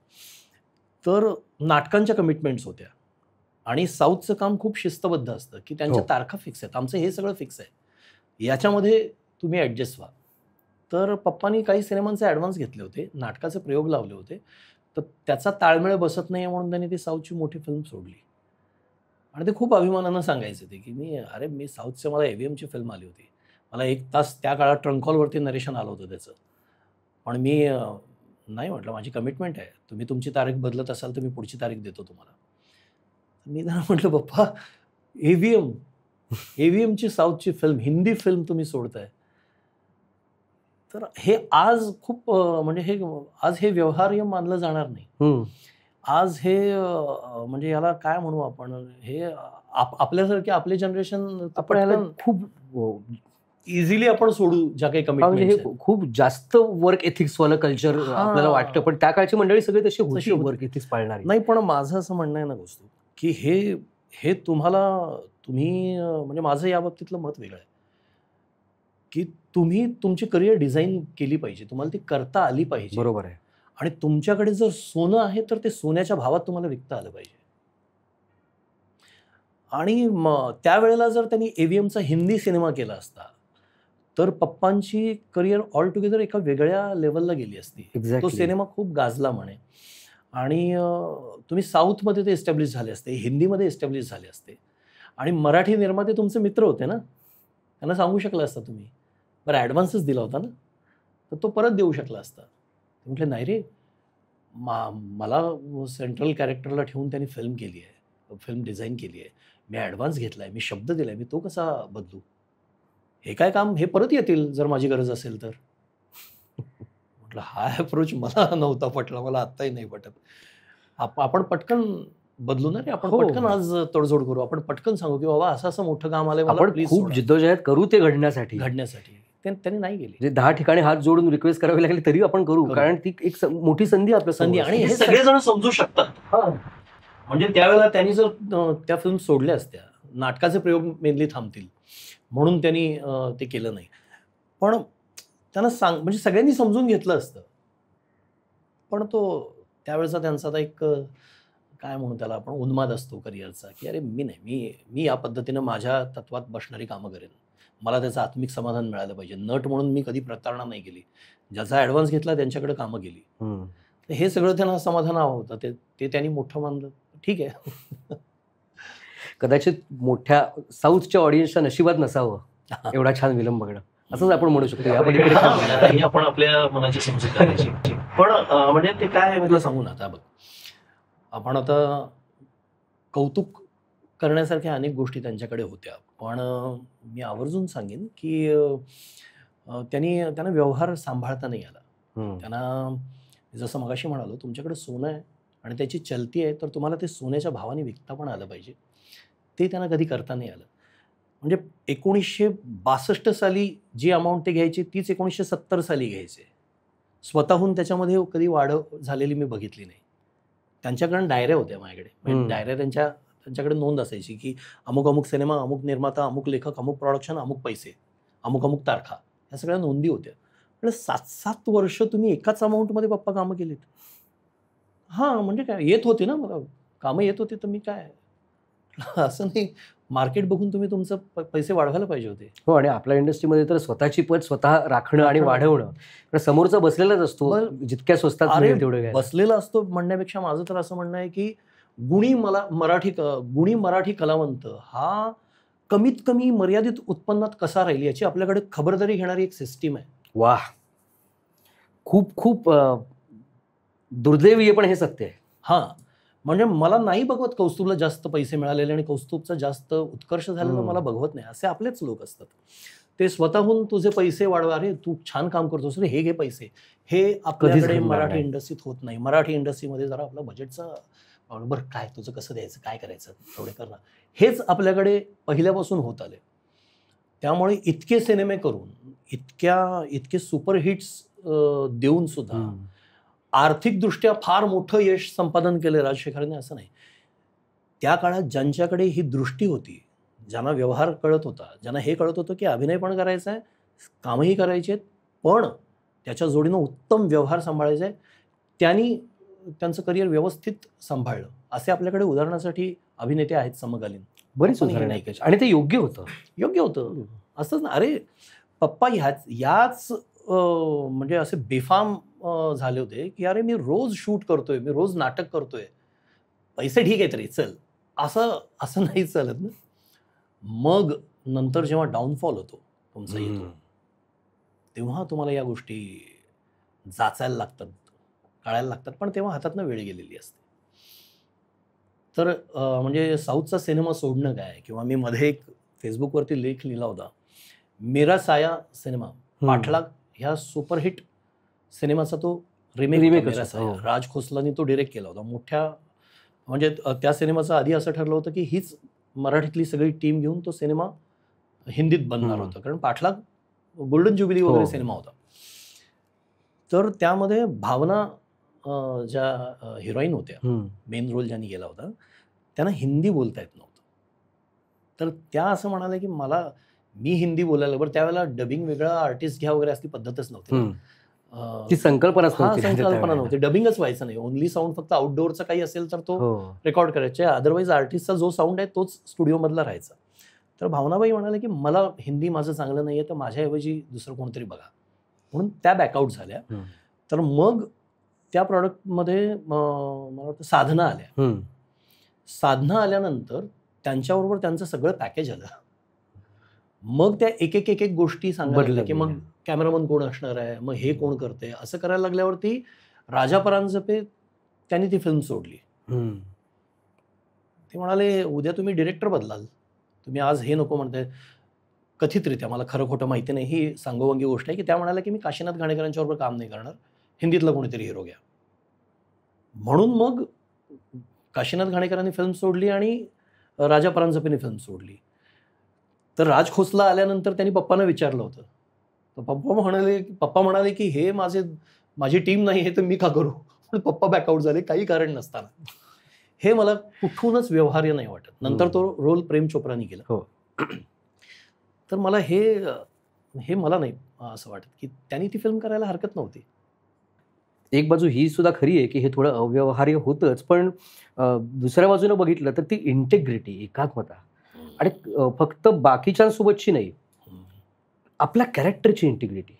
A: तर नाटकांच्या कमिटमेंट्स होत्या. आणि साऊथचं काम खूप शिस्तबद्ध असतं की त्यांच्या तारखा फिक्स आहेत, आमचं हे सगळं फिक्स आहे, याच्यामध्ये तुम्ही ॲडजस्ट व्हा. तर पप्पांनी काही सिनेमांचे ॲडव्हान्स घेतले होते, नाटकाचे प्रयोग लावले होते. तर त्याचा ताळमेळ बसत नाही म्हणून त्यांनी ती साऊथची मोठी फिल्म सोडली. आणि ते खूप अभिमानानं सांगायचे ते की मी साऊथचं मला AVMची फिल्म आली होती, मला 1 तास त्या काळात ट्रंक कॉलवरती नरेशन आलं होतं त्याचं. पण मी नाही म्हटलं, माझी कमिटमेंट आहे, तुम्ही तुमची तारीख बदलत असाल तर मी पुढची तारीख देतो तुम्हाला. मी त्यांना म्हटलं पप्पा AVMची साऊथची फिल्म, हिंदी फिल्म तुम्ही सोडताय. तर हे आज खूप म्हणजे आज हे व्यवहार्य मानलं जाणार नाही. आज हे म्हणजे याला काय म्हणू आपण, हे आपल्यासारखे आपले जनरेशन
B: आपण याला खूप
A: इझिली आपण सोडू ज्या काही कमिटमेंट.
B: हे खूप जास्त वर्क एथिक्स वाला कल्चर आपल्याला वाटतं, पण त्या काळची मंडळी सगळे तशी होती वर्क एथिक्स पाळणारी.
A: नाही, पण माझं असं म्हणणं आहे ना गोष्ट की हे तुम्ही म्हणजे माझं या बाबतीतलं मत वेगळं आहे की तुम्ही तुमची करिअर डिझाईन केली पाहिजे, तुम्हाला ती करता आली पाहिजे.
B: बरोबर आहे.
A: आणि तुमच्याकडे जर सोनं आहे तर ते सोन्याच्या भावात तुम्हाला विकता आलं पाहिजे. आणि त्यावेळेला जर त्यांनी AVMचा हिंदी सिनेमा केला असता तर पप्पांची करिअर ऑल टुगेदर एका वेगळ्या लेवलला गेली असती. तो सिनेमा खूप गाजला म्हणे. आणि तुम्ही साऊथमध्ये ते एस्टॅब्लिश झाले असते, हिंदीमध्ये एस्टॅब्लिश झाले असते. आणि मराठी निर्माते तुमचे मित्र होते ना, त्यांना सांगू शकला असता तुम्ही, बरं ॲडव्हान्सच दिला होता ना, तर तो परत देऊ शकला असता. म्हटलं नाही रे, मला सेंट्रल कॅरेक्टरला ठेवून त्यांनी फिल्म केली आहे, फिल्म डिझाईन केली आहे, मी ॲडव्हान्स घेतला आहे, मी शब्द दिला आहे, मी तो कसा बदलू? हे काय काम, हे परत येतील जर माझी गरज असेल तर. म्हटलं हा अप्रोच मला नव्हता पटला, मला आत्ताही नाही पटत. आपण पटकन बदलू ना रे, आपण पटकन आज तडजोड करू, आपण पटकन सांगू की बाबा असं असं मोठं काम आलंय, मला
B: प्लीज खूप जिद्दोजहद करू ते घडण्यासाठी.
A: त्यांनी नाही गेली.
B: म्हणजे 10 ठिकाणी हात जोडून रिक्वेस्ट करावी लागली तरी आपण करू, कारण ती एक मोठी संधी आपल्या
A: संधी. आणि हे सगळेजण समजू शकतात. म्हणजे त्यावेळेला त्यांनी जर त्या फिल्म सोडल्या असत्या, नाटकाचे प्रयोग मेनली थांबतील म्हणून त्यांनी ते केलं नाही. पण त्यांना म्हणजे सगळ्यांनी समजून घेतलं असतं. पण तो त्यावेळेचा त्यांचा आता एक काय म्हणू त्याला आपण, उन्माद असतो करिअरचा की अरे मी या पद्धतीनं माझ्या तत्वात बसणारी कामं करेन, मला त्याचं आत्मिक समाधान मिळालं पाहिजे. नट म्हणून मी कधी प्रतारणा नाही केली, ज्याचा ॲडव्हान्स घेतला त्यांच्याकडे कामं केली. हे सगळं त्यांना समाधान हवं होतं, ते त्यांनी मोठं मानलं, ठीक आहे.
B: कदाचित मोठ्या साऊथच्या ऑडियन्सच्या नशिबात नसावं एवढा छान विलंब बघणं, असंच आपण म्हणू शकतो. या पलीकडे
A: हा, ही आपण आपल्या मनाची समजूत करायची. पण म्हणजे ते काय आहे, मी तुला सांगू ना, आता बघ, आपण आता कौतुक करण्यासारख्या अनेक गोष्टी त्यांच्याकडे होत्या, पण मी आवर्जून सांगेन की त्यांना व्यवहार सांभाळता नाही आला. त्यांना, जसं मगाशी म्हणालो, तुमच्याकडे सोनं आहे आणि त्याची चलती आहे, तर तुम्हाला ते सोन्याच्या भावाने विकता पण आलं पाहिजे. ते त्यांना कधी करता नाही आलं. म्हणजे 1962 साली जी अमाऊंट ते घ्यायची तीच 1970 साली घ्यायचे. स्वतःहून त्याच्यामध्ये कधी वाढ झालेली मी बघितली नाही. त्यांच्याकडे डायऱ्या होत्या माझ्याकडे, म्हणजे डायऱ्या त्यांच्याकडे नोंद असायची की अमुक अमुक सिनेमा, अमुक निर्माता, अमुक लेखक, अमुक प्रोडक्शन, अमुक पैसे, अमुक अमुक तारखा, या सगळ्या नोंदी होत्या. म्हणजे 7-7 वर्ष तुम्ही एकाच अमाऊंटमध्ये पप्पा कामं केलीत. हां, म्हणजे काय, येत होती ना मला कामं, येत होती, तर मी काय असं नाही, मार्केट बघून तुम्ही तुमचं पैसे वाढवायला पाहिजे होते.
B: हो, आणि आपल्या इंडस्ट्रीमध्ये तर स्वतःची पद स्वतः राखणं आणि वाढवणं, पण समोरचा बसलेलाच असतो, जितक्या स्वस्तात मिळेल तेवढं घ्यायला.
A: बसलेला असतो म्हणण्यापेक्षा माझं तर असं म्हणणं आहे की गुणी मराठी कलावंत हा कमीत कमी मर्यादित उत्पन्नात कसा राहील याची आपल्याकडे खबरदारी घेणारी एक सिस्टीम आहे.
B: वाह, खूप खूप दुर्दैवीय पण हे सत्य आहे.
A: हां, म्हणजे मला नाही बघवत कौस्तुभला जास्त पैसे मिळालेले आणि कौस्तुभचा जास्त उत्कर्ष झालेला मला बघवत नाही. असे आपलेच लोक असतात, ते स्वतःहून तुझे पैसे वाढवा, रे तू छान काम करतोस रे, हे घे पैसे. हे आपल्याकडे मराठी इंडस्ट्रीत होत नाही. मराठी इंडस्ट्रीमध्ये जरा आपलं बजेटचं बरोबर, काय तुझं कसं द्यायचं, काय करायचं, थोडे कर ना, हेच आपल्याकडे पहिल्यापासून होत आले. त्यामुळे इतके सिनेमे करून, इतके सुपरहिट्स देऊन सुद्धा आर्थिकदृष्ट्या फार मोठं यश संपादन केलं राजशेखरांनी, असं नाही. त्या काळात ज्यांच्याकडे ही दृष्टी होती, ज्यांना व्यवहार कळत होता, ज्यांना हे कळत होतं की अभिनय पण करायचा आहे, कामही करायचे आहेत, पण त्याच्या जोडीनं उत्तम व्यवहार सांभाळायचा आहे, त्यांनी त्यांचं करिअर व्यवस्थित सांभाळलं. असे आपल्याकडे उदाहरणासाठी अभिनेते आहेत समकालीन,
B: बरीच उदाहरणं आहेत, आणि ते योग्य होतं.
A: असंच ना. अरे पप्पा याच म्हणजे असे बेफाम झाले होते की अरे मी रोज शूट करतोय, मी रोज नाटक करतोय, पैसे ठीक आहेत रे, चल, असं नाही चालत ना. मग नंतर जेव्हा डाऊनफॉल होतो तुमचा येतो, तेव्हा तुम्हाला या गोष्टी जाचायला लागतात, कळायला लागतात, पण तेव्हा हातातनं वेळ गेलेली असते. तर म्हणजे साऊथचा सिनेमा सोडणं काय, किंवा मी मध्ये एक फेसबुकवरती लेख लिहिला होता, मेरा साया सिनेमा, पाठलाग ह्या सुपरहिट सिनेमाचा तो रिमेक होता. राज खोसलानी तो डिरेक्ट केला होता. मोठ्या, म्हणजे त्या सिनेमाचं आधी असं ठरलं होतं की हीच मराठीतली सगळी टीम घेऊन तो सिनेमा हिंदीत बनणार होता, कारण पाठलाग गोल्डन ज्युबिली वगैरे सिनेमा होता. तर त्यामध्ये भावना ज्या हिरोईन होत्या, मेन रोल ज्यांनी केला होता, त्यांना हिंदी बोलता येत नव्हतं. तर त्या असं म्हणाल्या की मी हिंदी बोलायला, बरं त्यावेळेला डबिंग वेगळा, आर्टिस्ट घ्या वगैरे असली पद्धतच नव्हती,
B: ती संकल्पना
A: नव्हती. डबिंगच व्हायचं नाही, ओनली साऊंड फक्त आउटडोअरचा काही असेल तर तो रेकॉर्ड करायचे, अदरवाईज आर्टिस्टचा जो साऊंड आहे तोच स्टुडिओमधला राहायचा. तर भावनाबाई म्हणाले की मला हिंदी माझं चांगलं नाही आहे, तर माझ्याऐवजी दुसरं कोणतरी बघा, म्हणून त्या बॅकआउट झाल्या. तर मग त्या प्रॉडक्टमध्ये मला वाटतं साधना आल्यानंतर त्यांच्याबरोबर त्यांचं सगळं पॅकेज आलं. मग त्या एक एक गोष्टी सांगायला लागल्या की मग कॅमेरामन कोण असणार आहे, मग हे कोण करते, असं करायला लागल्यावरती राजा परांजपे त्यांनी ती फिल्म सोडली. ते म्हणाले उद्या तुम्ही डिरेक्टर बदलाल, तुम्ही आज हे नको म्हणताय. कथितरित्या, मला खरं खोटं माहिती नाही, ही सांगोवंगी गोष्ट आहे की त्या म्हणाल्या की मी काशीनाथ घाणेकरांच्या बरोबर काम नाही करणार, हिंदीतला कोणीतरी हिरो घ्या. म्हणून मग काशीनाथ घाणेकरांनी फिल्म सोडली आणि राजा परांजपेने फिल्म सोडली. तर राज खोसला आल्यानंतर त्यांनी पप्पांना विचारलं होतं, तर पप्पा म्हणाले की हे माझी टीम नाही, हे तर मी का करू. पण पप्पा बॅकआउट झाले काही कारण नसताना. हे मला कुठूनच व्यवहार्य नाही वाटत. नंतर तो रोल प्रेम चोप्रानी केला. तर मला हे मला नाही असं वाटत की त्यांनी ती फिल्म करायला हरकत नव्हती.
B: एक बाजू ही सुद्धा खरी आहे की हे थोडं अव्यवहार्य होतंच, पण दुसऱ्या बाजूने बघितलं तर ती इंटेग्रिटी, एकात्मता, आणि फक्त बाकीच्यांसोबतची नाही, आपल्या कॅरेक्टरची इंटिग्रिटी,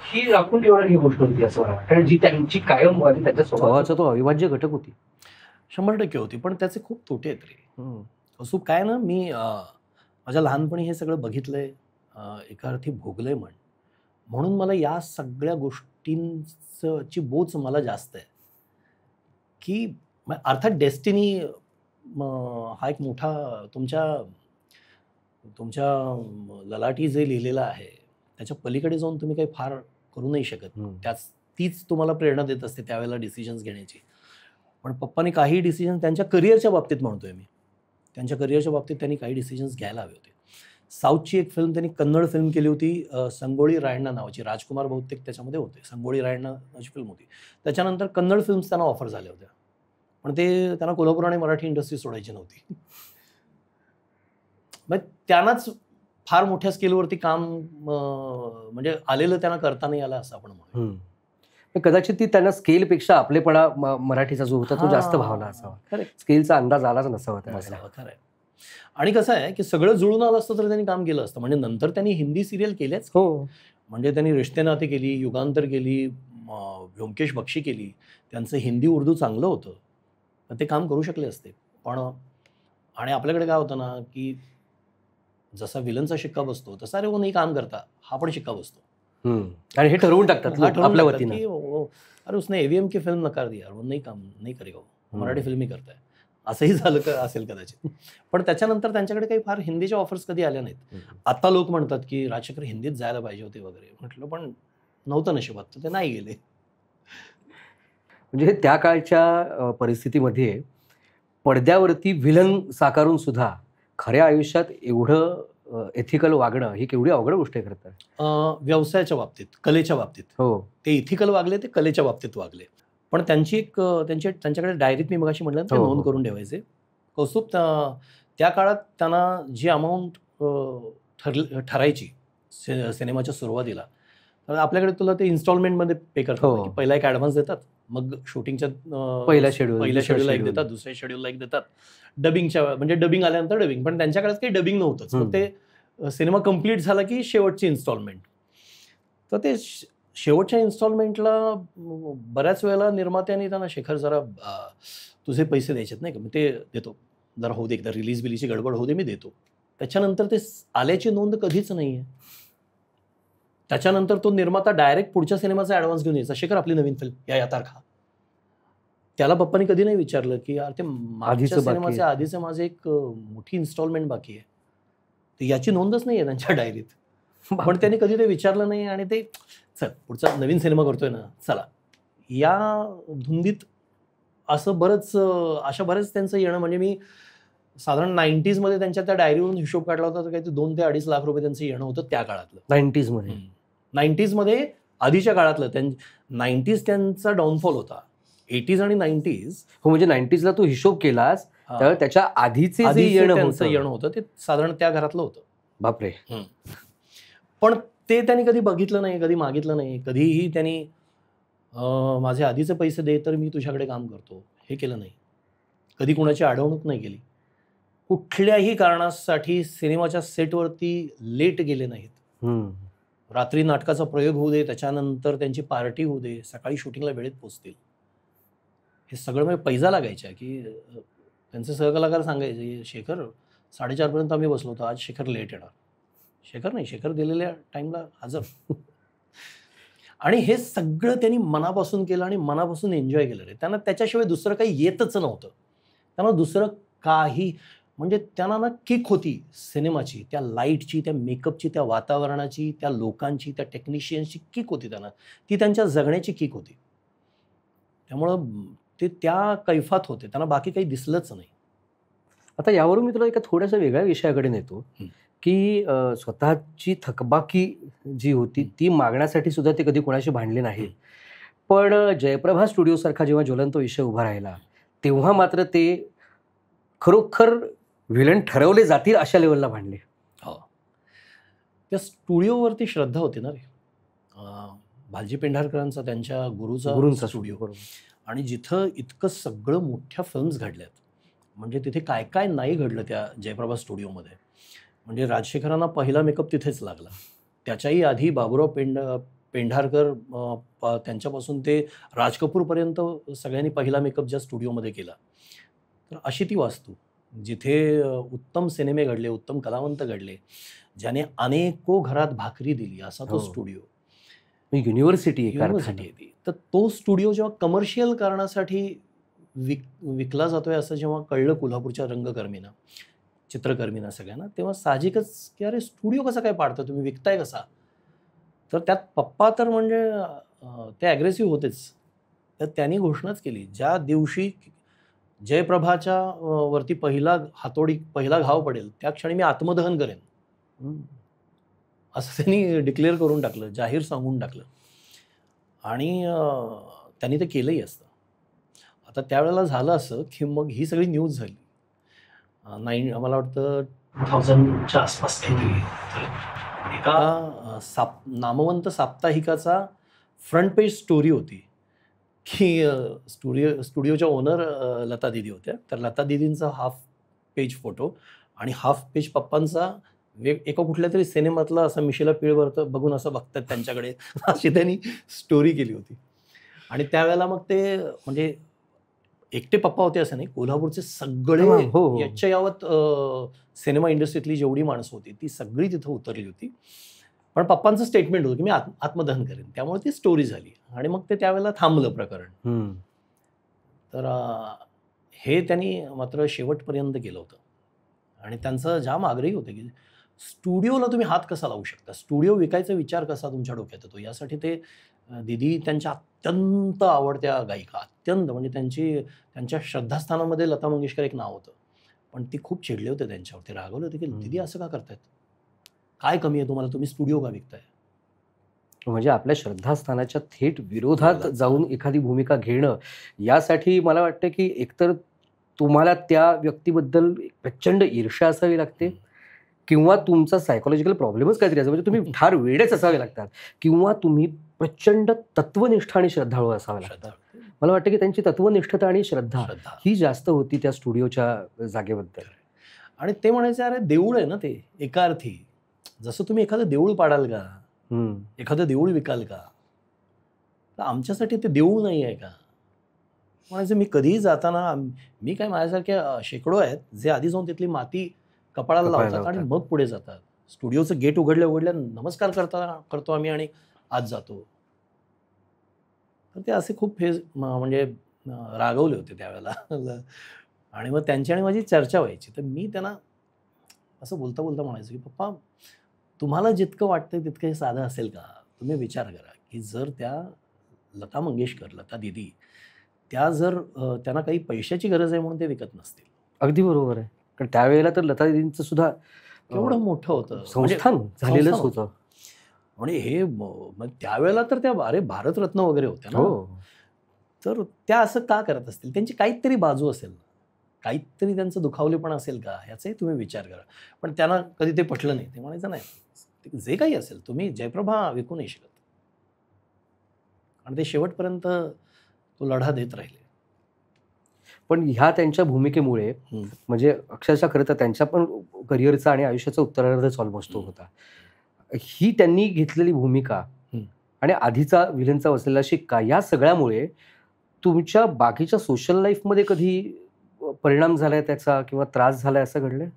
B: ही राखून ठेवणारी ही गोष्ट होती असं मला वाटतं, जी त्यांची कायम वाली त्याच्या स्वभावाचा तो अविभाज्य घटक होती.
A: 100% होती. पण त्याचे खूप तोटे आहेत रे. असो काय ना, मी माझ्या लहानपणी हे सगळं बघितलंय, एका अर्थी भोगलंय म्हणून मला या सगळ्या गोष्टींची बोच मला जास्त आहे, की अर्थात डेस्टिनी हा एक मोठा तुमच्या तुमच्या ललाटी जे लिहिलेलं आहे त्याच्या पलीकडे जाऊन तुम्ही काही फार करू नाही शकत. तीच तुम्हाला प्रेरणा देत असते त्यावेळेला डिसिजन्स घेण्याची. पण पप्पांनी काही डिसिजन त्यांच्या करिअरच्या बाबतीत म्हणतोय मी, त्यांच्या करिअरच्या बाबतीत त्यांनी काही डिसिजन्स घ्यायला हवे होते. साऊथची एक फिल्म त्यांनी कन्नड फिल्म केली होती, संगोळी रायण्णा नावाची. राजकुमार बहुतेक त्याच्यामध्ये होते. संगोळी रायण्णा नावाची फिल्म होती. त्याच्यानंतर कन्नड फिल्म्स त्यांना ऑफर झाल्या होत्या, पण ते त्यांना कोल्हापूर आणि मराठी इंडस्ट्री सोडायची नव्हती. मग त्यांनाच फार मोठ्या स्केलवरती काम म्हणजे आलेलं त्यांना करता नाही आलं असं आपण म्हणू.
B: कदाचित ती त्यांना स्केलपेक्षा आपलेपणा मराठीचा जो होता तो जास्त भावला असावा. स्केलचा अंदाज आलाच नसावा त्याला.
A: खरंय. आणि कसं आहे की सगळं जुळून आलं असतं तर त्यांनी काम केलं असतं. म्हणजे नंतर त्यांनी हिंदी सिरियल केल्याच.
B: हो,
A: म्हणजे त्यांनी रिश्ते नाते केली, युगांतर केली, व्योमकेश बक्षी केली. त्यांचं हिंदी उर्दू चांगलं होतं, तर ते काम करू शकले असते. पण आणि आपल्याकडे काय होतं ना, की जसा विलनचा शिक्का बसतो तसा अरे वो नाही काम करता, हा पण शिक्का बसतो.
B: आणि हे ठरवून टाकतात आपल्या वतीने,
A: अरे उसने एवीएम की फिल्म नकार दी यार, वो नाही काम नाही करेगा, मराठी फिल्म करताय. असंही झालं असेल कदाचित. पण त्याच्यानंतर त्यांच्याकडे काही फार हिंदीच्या ऑफर्स कधी आल्या नाहीत. आता लोक म्हणतात की राजशेखर हिंदीत जायला पाहिजे होते वगैरे. म्हटलं पण नव्हतं नशिबात, तर ते नाही गेले.
B: म्हणजे त्या काळच्या परिस्थितीमध्ये पडद्यावरती विलन साकारून सुद्धा खऱ्या आयुष्यात एवढं एथिकल वागणं ही केवढी अवघड गोष्ट आहे खरं तर.
A: व्यवसायाच्या बाबतीत, कलेच्या बाबतीत.
B: हो, ते
A: इथिकल वागले, ते कलेच्या बाबतीत वागले. पण त्यांच्याकडे डायरीत मी मगाशी म्हटलं ते नोंद करून ठेवायचे. कौस्तुभ त्या काळात त्यांना जी अमाऊंट ठरायची सिनेमाच्या सुरुवातीला, तर आपल्याकडे तुला ते इन्स्टॉलमेंटमध्ये पे करतात. पहिला एक ॲडव्हान्स देतात, मग शूटिंगच्या पहिल्या शेड्यूलला एक देतात, दुसऱ्या शेड्यूलला एक देतात, डबिंगच्या म्हणजे डबिंग आल्यानंतर डबिंग. पण त्यांच्याकडेच काही डबिंग नव्हतंच. मग ते सिनेमा कम्प्लीट झाला की शेवटची इन्स्टॉलमेंट. तर ते शेवटच्या इन्स्टॉलमेंटला बऱ्याच वेळेला निर्मात्याने त्यांना, शेखर जरा तुझे पैसे द्यायचेत नाही का, मग ते देतो, जरा होऊ दे, एकदा रिलीज बिलीची गडबड होऊ दे, मी देतो. त्याच्यानंतर ते आल्याची नोंद कधीच नाही आहे. त्याच्यानंतर तो निर्माता डायरेक्ट पुढच्या सिनेमाचा ॲडव्हान्स घेऊन यायचा, शेखर आपली नवीन फिल्म या तारखा. त्याला पप्पांनी कधी नाही विचारलं की यार ते मागच्या सिनेमाच्या आधीचं माझं एक मोठी इन्स्टॉलमेंट बाकी आहे, तर याची नोंदच नाही आहे त्यांच्या डायरीत. पण त्यांनी कधी ते विचारलं नाही. आणि ते चल पुढचा नवीन सिनेमा करतोय ना, चला, या धुंदीत असं अशा बरेच त्यांचं येणं. म्हणजे मी साधारण 90s त्यांच्या त्या डायरीवरून हिशोब काढला होता, तर काही 2 ते 2.5 लाख रुपये त्यांचं येणं होतं त्या काळातलं. 90s आधीच्या काळातलं. 90s त्यांचा डाऊनफॉल होता. 80s आणि 90s.
B: हो, म्हणजे 90sला तू हिशोब केलास तर त्याच्या आधीचे जे
A: येणं होतं ते साधारण त्या घरातलं होतं.
B: बापरे.
A: पण ते त्यांनी कधी बघितलं नाही, कधी मागितलं नाही. कधीही त्यांनी माझे आधीचे पैसे दे तर मी तुझ्याकडे काम करतो, हे केलं नाही. कधी कुणाची अडवणूक नाही केली. कुठल्याही कारणासाठी सिनेमाच्या सेटवरती लेट गेले नाहीत. रात्री नाटकाचा प्रयोग होऊ दे, त्याच्यानंतर त्यांची पार्टी होऊ दे, सकाळी शूटिंगला वेळेत पोचतील. हे सगळं म्हणजे पैजा लागायच्या की त्यांचे सहकलाकार सांगायचे, शेखर 4:30 पर्यंत आम्ही बसलो होतो, आज शेखर लेट येणार. शेखर दिलेल्या टाईमला हजर. आणि हे सगळं त्यांनी मनापासून केलं आणि मनापासून एन्जॉय केलं रे. त्यांना त्याच्याशिवाय दुसरं काही येतच नव्हतं. त्यांना दुसरं काही, म्हणजे त्यांना ना किक होती सिनेमाची, त्या लाईटची, त्या मेकअपची, त्या वातावरणाची, त्या लोकांची, त्या टेक्निशियन्सची किक होती त्यांना. ती त्यांच्या जगण्याची किक होती. त्यामुळं ते त्या कैफात होते, त्यांना बाकी काही दिसलंच नाही.
B: आता यावरून मी तुला एका थोड्याशा वेगळ्या विषयाकडे नेतो की स्वतःची थकबाकी जी होती ती मागण्यासाठी सुद्धा ते कधी कोणाशी भांडले नाही. पण जयप्रभा स्टुडिओ सारखा जेव्हा ज्वलंत विषय उभा राहिला तेव्हा मात्र ते खरोखर विलन ठरवले जातील अशा लेवलला भांडले.
A: हो, त्या स्टुडिओवरती श्रद्धा होती ना रे. भालजी पेंढारकरांचा, त्यांच्या गुरुचा स्टुडिओ. आणि जिथं इतकं सगळं मोठ्या फिल्म्स घडल्यात, म्हणजे तिथे काय काय नाही घडलं त्या जयप्रभा स्टुडिओमध्ये. म्हणजे राजशेखरांना पहिला मेकअप तिथेच लागला. त्याच्याही आधी बाबूराव पेंढारकर त्यांच्यापासून ते राज कपूरपर्यंत सगळ्यांनी पहिला मेकअप ज्या स्टुडिओमध्ये केला, तर अशी ती वास्तू जिथे उत्तम सिनेमे घडले, उत्तम कलावंत घडले, ज्याने अनेको घरात भाकरी दिली, असा तो
B: हो.
A: स्टुडिओ.
B: युनिव्हर्सिटी एका
A: युनिव्हर्सिटी
B: अर्थाने.
A: आहे ती. तर तो स्टुडिओ जेव्हा कमर्शियल कारणासाठी विकला जातोय असं जेव्हा कळलं कोल्हापूरच्या रंगकर्मींना, चित्रकर्मींना सगळ्यांना, तेव्हा साहजिकच की अरे स्टुडिओ कसा काय पाडता तुम्ही, विकताय कसा? तर त्यात पप्पा तर म्हणजे ते ॲग्रेसिव्ह होतेच. तर त्यांनी घोषणाच केली, ज्या दिवशी जयप्रभाच्या वरती पहिला घाव पडेल, त्या क्षणी मी आत्मदहन करेन.
B: हम्म.
A: असं त्यांनी डिक्लेअर करून टाकलं, जाहीर सांगून टाकलं. आणि त्यांनी ते केलंही असतं. आता त्यावेळेला झालं असं की मग ही सगळी न्यूज झाली. मला वाटतं 2000च्या आसपास काहीतरी. तर एका नामवंत साप्ताहिकाचा फ्रंट पेज स्टोरी होती की स्टुडिओच्या ओनर लता दिदी होत्या. तर लता दिदींचा हाफ पेज फोटो आणि हाफ पेज पप्पांचा एका कुठल्या तरी सिनेमातला असं मिशेला पीळ बघून असं बघतात त्यांच्याकडे, अशी त्यांनी स्टोरी केली होती. आणि त्यावेळेला मग ते म्हणजे एकटे पप्पा होते असं नाही, कोल्हापूरचे सगळे
B: हो, हो.
A: यच्चयावत सिनेमा इंडस्ट्रीतली जेवढी माणसं होती ती सगळी तिथं उतरली होती. पण पप्पांचं स्टेटमेंट होतं की मी आत्मदहन करेन, त्यामुळे ती स्टोरी झाली. आणि मग ते त्यावेळेला थांबलं प्रकरण.
B: हम्म.
A: तर हे त्यांनी मात्र शेवटपर्यंत केलं होतं. आणि त्यांचं जाम आग्रही होतं की स्टुडिओला तुम्ही हात कसा लावू शकता, स्टुडिओ विकायचा विचार कसा तुमच्या डोक्यात येतो. यासाठी ते दीदी त्यांच्या अत्यंत आवडत्या गायिका, अत्यंत म्हणजे त्यांच्या श्रद्धास्थानामध्ये लता मंगेशकर एक नाव होतं. पण ती खूप चिडले होते त्यांच्यावर, ते रागवले होते की दीदी असं का करतायत, काय कमी आहे तुम्हाला, तुम्ही स्टुडिओ का विकताय?
B: म्हणजे आपल्या श्रद्धास्थानाच्या थेट विरोधात जाऊन एखादी भूमिका घेणं, यासाठी मला वाटतं की एकतर तुम्हाला त्या व्यक्तीबद्दल प्रचंड ईर्ष्या असावी लागते, किंवा तुमचा सायकोलॉजिकल प्रॉब्लेमच काहीतरी असेल, म्हणजे तुम्ही फार वेडेच असावे लागतात, किंवा तुम्ही प्रचंड तत्वनिष्ठ आणि श्रद्धाळू असावे लागतात. मला वाटतं की त्यांची तत्वनिष्ठता आणि श्रद्धा ही जास्त होती त्या स्टुडिओच्या जागेबद्दल.
A: आणि ते म्हणायचे अरे देऊळ आहे ना ते, एका अर्थी जसं तुम्ही एखादं देऊळ पाडाल का, एखादं देऊळ विकाल का, तर आमच्यासाठी ते देऊळ नाही आहे का? म्हणायचं मी कधीही जाताना, मी काय माझ्यासारख्या शेकडो आहेत जे आधी जाऊन तिथली माती कपाळाला लावतात आणि मग पुढे जातात. स्टुडिओचं गेट उघडल्या नमस्कार करतो आम्ही आणि आज जातो. तर ते असे खूप म्हणजे रागवले होते त्यावेळेला. आणि मग त्यांची आणि माझी चर्चा व्हायची. तर मी त्यांना असं बोलता बोलता म्हणायचो की पप्पा, तुम्हाला जितकं वाटतं तितकं हे साधं असेल का? तुम्ही विचार करा की जर त्या लता मंगेशकर, लता दीदी, त्या जर त्यांना काही पैशाची गरज आहे म्हणून ते विकत नसतील.
B: अगदी बरोबर आहे. कारण त्यावेळेला तर लता दीदींचं सुद्धा
A: केवढं मोठं होतं,
B: संस्थान झालेलंच होतं.
A: आणि हे मग त्यावेळेला तर त्या अरे भारतरत्न वगैरे होत्या ना. तर त्या असं का करत असतील? त्यांची काहीतरी बाजू असेल, काहीतरी त्यांचं दुखावलेपण असेल का, ह्याचाही तुम्ही विचार करा. पण त्यांना कधी ते पटलं नाही. ते म्हणायचं नाही, जे काही असेल तुम्ही जयप्रभा विकू नाही शकत. आणि ते शेवटपर्यंत तो लढा देत राहिले.
B: पण ह्या त्यांच्या भूमिकेमुळे म्हणजे अक्षरशः खरं तर त्यांच्या पण करिअरचा आणि आयुष्याचा उत्तरार्धच ऑलमोस्ट तो होता. ही त्यांनी घेतलेली भूमिका आणि आधीचा विलनचा बसलेला शिक्का, या सगळ्यामुळे तुमच्या बाकीच्या सोशल लाईफमध्ये कधी परिणाम झालाय त्याचा, किंवा त्रास झालाय असं घडलंय?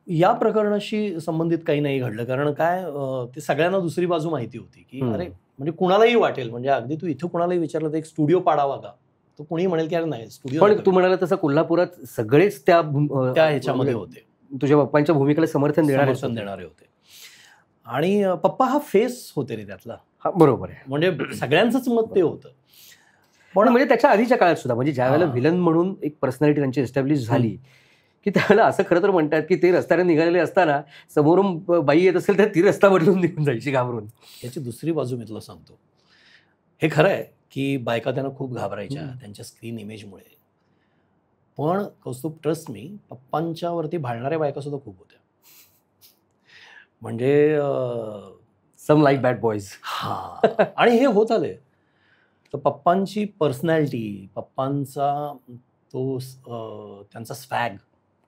A: या प्रकरणाशी संबंधित काही नाही घडलं. कारण काय, ते सगळ्यांना दुसरी बाजू माहिती होती की अरे म्हणजे कुणालाही वाटेल, म्हणजे अगदी तू इथं कुणालाही विचारलं तर एक स्टुडिओ पाडावा का, तो कुणी म्हणेल की अरे नाही स्टुडिओ.
B: पण तू म्हणाला तसं कोल्हापुरात सगळेच त्या
A: ह्याच्यामध्ये होते,
B: तुझ्या पप्पांच्या भूमिकेला समर्थन देणारे
A: होते. आणि पप्पा हा फेस होते रे त्यातला.
B: बरोबर आहे,
A: म्हणजे सगळ्यांचंच मत ते होतं.
B: पण म्हणजे त्याच्या आधीच्या काळात सुद्धा, म्हणजे ज्या वेळेला व्हिलन म्हणून एक पर्सनॅलिटी त्यांची एस्टॅब्लिश झाली, की त्यावेळेला असं खरं तर म्हणतात की ते रस्त्याने निघालेले असताना समोरून बाई येत असेल तर ती रस्ता बदलून निघून जायची घाबरून.
A: याची दुसरी बाजू मी तुला सांगतो. हे खरं आहे की बायका त्यांना खूप घाबरायच्या त्यांच्या स्क्रीन इमेजमुळे. पण कौस्तुभ, ट्रस्ट मी, पप्पांच्या वरती भाळणाऱ्या बायका सुद्धा खूप होत्या. म्हणजे
B: सम लाईक बॅड बॉयज.
A: आणि हे होत आले. तर पप्पांची पर्सनॅलिटी, पप्पांचा तो त्यांचा स्वॅग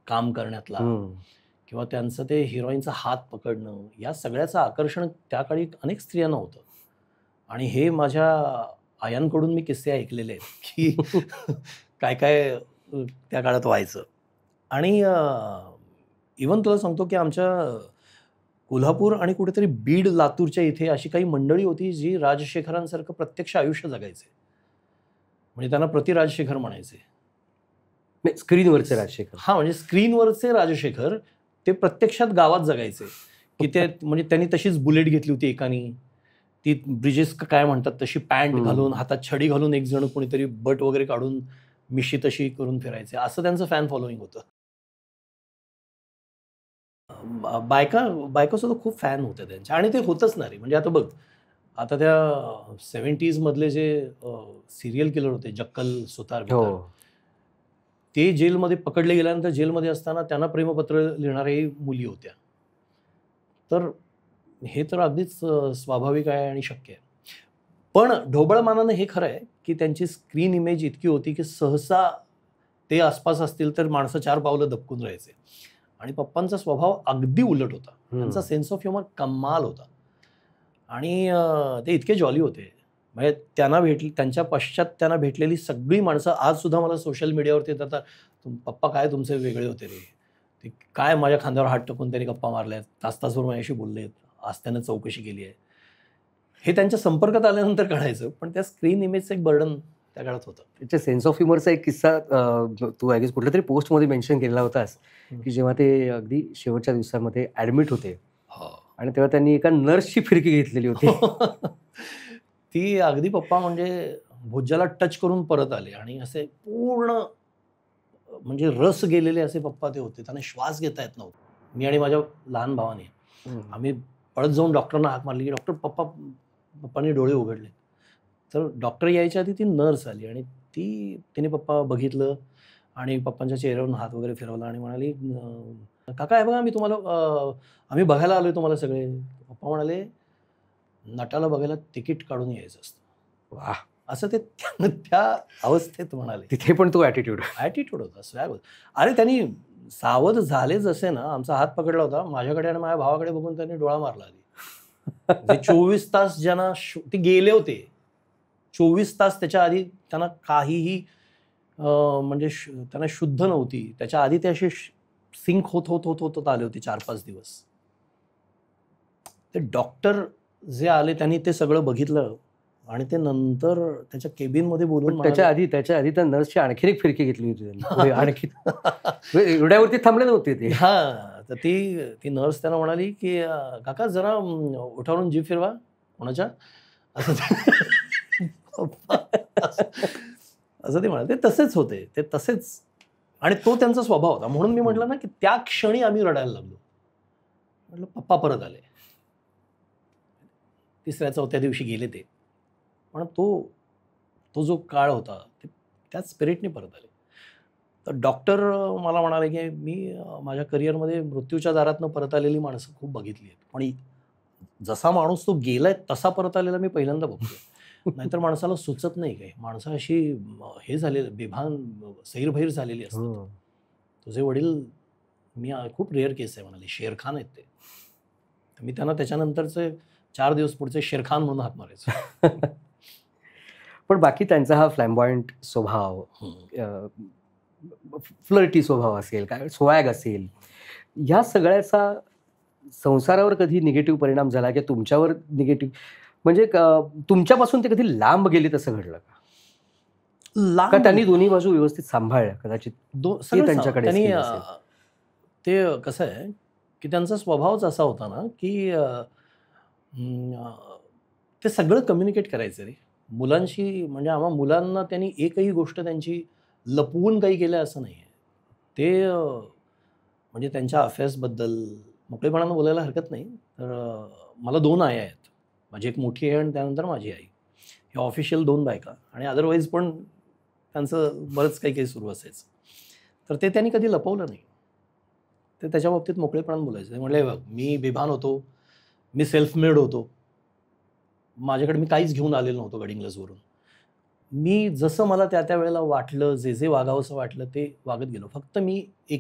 A: काम करण्यातला, किंवा त्यांचं ते हिरोईनचा हात पकडणं, या सगळ्याचं आकर्षण त्या काळी अनेक स्त्रियांना होतं. आणि हे माझ्या आयांकडून मी किस्से ऐकलेले आहेत की काय काय त्या काळात व्हायचं. आणि इवन तुला सांगतो की आमच्या कोल्हापूर आणि कुठेतरी बीड, लातूरच्या इथे अशी काही मंडळी होती जी राजशेखरांसारखं प्रत्यक्ष आयुष्य जगायचे. म्हणजे त्यांना प्रति राजशेखर म्हणायचे.
B: स्क्रीनवरचे राजशेखर.
A: हा, म्हणजे स्क्रीनवरचे राजशेखर ते प्रत्यक्षात गावात जगायचे. की ते म्हणजे त्यांनी तशीच बुलेट घेतली होती एकानी, ती ब्रिजेस काय म्हणतात तशी पॅन्ट घालून, हातात छडी घालून एक जण कोणीतरी बट वगैरे काढून मिशी तशी करून फिरायचे. असं त्यांचं फॅन फॉलोईंग होतं. बायका सुद्धा खूप फॅन होत्या त्यांच्या. आणि ते होतच नाही. म्हणजे आता बघ, आता त्या 70s मधले जे सिरियल किलर होते, जक्कल, सुतार, ते जेलमध्ये पकडले गेल्यानंतर जेलमध्ये असताना त्यांना प्रेमपत्र लिहिणाऱ्याही मुली होत्या. तर हे तर अगदीच स्वाभाविक आहे आणि शक्य आहे. पण ढोबळमानानं हे खरं आहे की त्यांची स्क्रीन इमेज इतकी होती की सहसा ते आसपास असतील तर माणसं 4 पावलं दबकून राहायचे. आणि पप्पांचा स्वभाव अगदी उलट होता. त्यांचा सेन्स ऑफ ह्युमर कमाल होता. आणि ते इतके जॉली होते. म्हणजे त्यांच्या पश्चात त्यांना भेटलेली सगळी माणसं आज सुद्धा मला सोशल मीडियावरती येतात, पप्पा काय तुमचे वेगळे होते रे, ते काय माझ्या खांद्यावर हात टाकून त्यांनी गप्पा मारल्यात, तासभर माझ्याशी बोललेत, आज त्यानं चौकशी केली आहे. हे त्यांच्या संपर्कात आल्यानंतर कळायचं. पण त्या स्क्रीन इमेजचं एक बर्डन त्या काळात होतं.
B: त्याच्या सेन्स ऑफ ह्युमरचा एक किस्सा तू आय गेस कुठल्या तरी पोस्टमध्ये मेन्शन केलेला होतास की जेव्हा ते अगदी शेवटच्या दिवसामध्ये ॲडमिट होते आणि तेव्हा त्यांनी एका नर्सची फिरकी घेतलेली होती.
A: ती अगदी पप्पा म्हणजे भुजाला टच करून परत आले आणि असे पूर्ण म्हणजे रस गेलेले असे पप्पा ते होते. त्यांना श्वास घेता येत नव्हता. मी आणि माझ्या लहान भावाने आम्ही पळत जाऊन डॉक्टरांना हाक मारली की डॉक्टर, पप्पांनी डोळे उघडले. तर डॉक्टर यायच्या आधी ती नर्स आली आणि तिने पप्पा बघितलं आणि पप्पांच्या चेहऱ्यावरून हात वगैरे फिरवला आणि म्हणाली, काका हे बघा मी तुम्हाला आम्ही बघायला आलोय तुम्हाला सगळे. पप्पा म्हणाले, नटाला बघायला तिकीट काढून यायचं असतं.
B: वाह,
A: असं ते त्या अवस्थेत म्हणाले.
B: तिथे पण तो ॲटिट्यूड
A: होता, स्वॅग होता. अरे त्यांनी सावध झाले जसे ना, आमचा हात पकडला होता, माझ्याकडे आणि माझ्या भावाकडे बघून त्यांनी डोळा मारला आधी. 24 तास ज्यांना ते गेले होते, 24 तास त्याच्या आधी त्यांना काहीही म्हणजे त्यांना शुद्ध नव्हती. त्याच्या आधी ते असे सिंक होत आले होते 4-5 दिवस. ते डॉक्टर जे आले त्यांनी ते सगळं बघितलं आणि ते नंतर त्याच्या केबिनमध्ये बोलून
B: त्याच्या आधी त्या नर्सची आणखीन एक फिरकी घेतली होती त्यांनी. आणखी एवढ्यावरती थांबले नव्हते ते.
A: हा, तर ती नर्स त्यांना म्हणाली की काका जरा उठावरून जीभ फिरवा कोणाच्या, असं ते म्हणाले. ते तसेच होते, ते तसेच. आणि तो त्यांचा स्वभाव होता. म्हणून मी म्हटलं ना की त्या क्षणी आम्ही रडायला लागलो. म्हटलं पप्पा परत आले. 3ऱ्या-4थ्या दिवशी गेले ते. पण तो जो काळ होता त्याच स्पिरिटने परत आले. तर डॉक्टर मला म्हणाले की मी माझ्या करिअरमध्ये मृत्यूच्या दारातनं परत आलेली माणसं खूप बघितली आहेत, पण जसा माणूस तो गेलाय तसा परत आलेला मी पहिल्यांदा बघतोय. नाहीतर माणसाला सुचत नाही काही. माणसं अशी हे झालेली, बेभान, सैरभैर झालेली असतात. तुझे वडील, मी खूप रेअर केस आहे म्हणाले, शेरखान आहेत ते. मी त्यांना त्याच्यानंतरचे 4 दिवस पुढचे शेरखान म्हणून हाक मारायचो.
B: पण बाकी त्यांचा हा फ्लॅम्बॉयंट स्वभाव, फ्लर्टी स्वभाव असेल, काय स्वॅग असेल, ह्या सगळ्याचा संसारावर कधी निगेटिव्ह परिणाम झाला की तुमच्यावर निगेटिव्ह, म्हणजे तुमच्यापासून ते कधी लांब गेले तसं घडलं का? त्यांनी दोन्ही बाजू व्यवस्थित सांभाळल्या कदाचित त्यांच्याकडे
A: ते कसं आहे की त्यांचा स्वभावच असा होता ना की ते सगळं कम्युनिकेट करायचं रे मुलांशी. म्हणजे आम्हा मुलांना त्यांनी एकही गोष्ट त्यांची लपवून काही केलं असं नाही आहे. ते म्हणजे त्यांच्या अफेअर्सबद्दल मोकळेपणानं बोलायला हरकत नाही. तर मला 2 आया आहेत. माझी एक मोठी आहे आणि त्यानंतर माझी आई. हे ऑफिशियल 2 बायका आणि अदरवाईज पण त्यांचं बरंच काही सुरू असायचं. तर ते त्यांनी कधी लपवलं नाही. ते त्याच्या बाबतीत मोकळेपणानं बोलायचं. म्हटले बघ, मी बेभान होतो, मी सेल्फ मेड होतो, माझ्याकडे मी काहीच घेऊन आलेलो नव्हतो गडिंग्लजवरून. मी जसं मला त्या वेळेला वाटलं, जे वागावंसं वाटलं ते वागत गेलो. फक्त मी की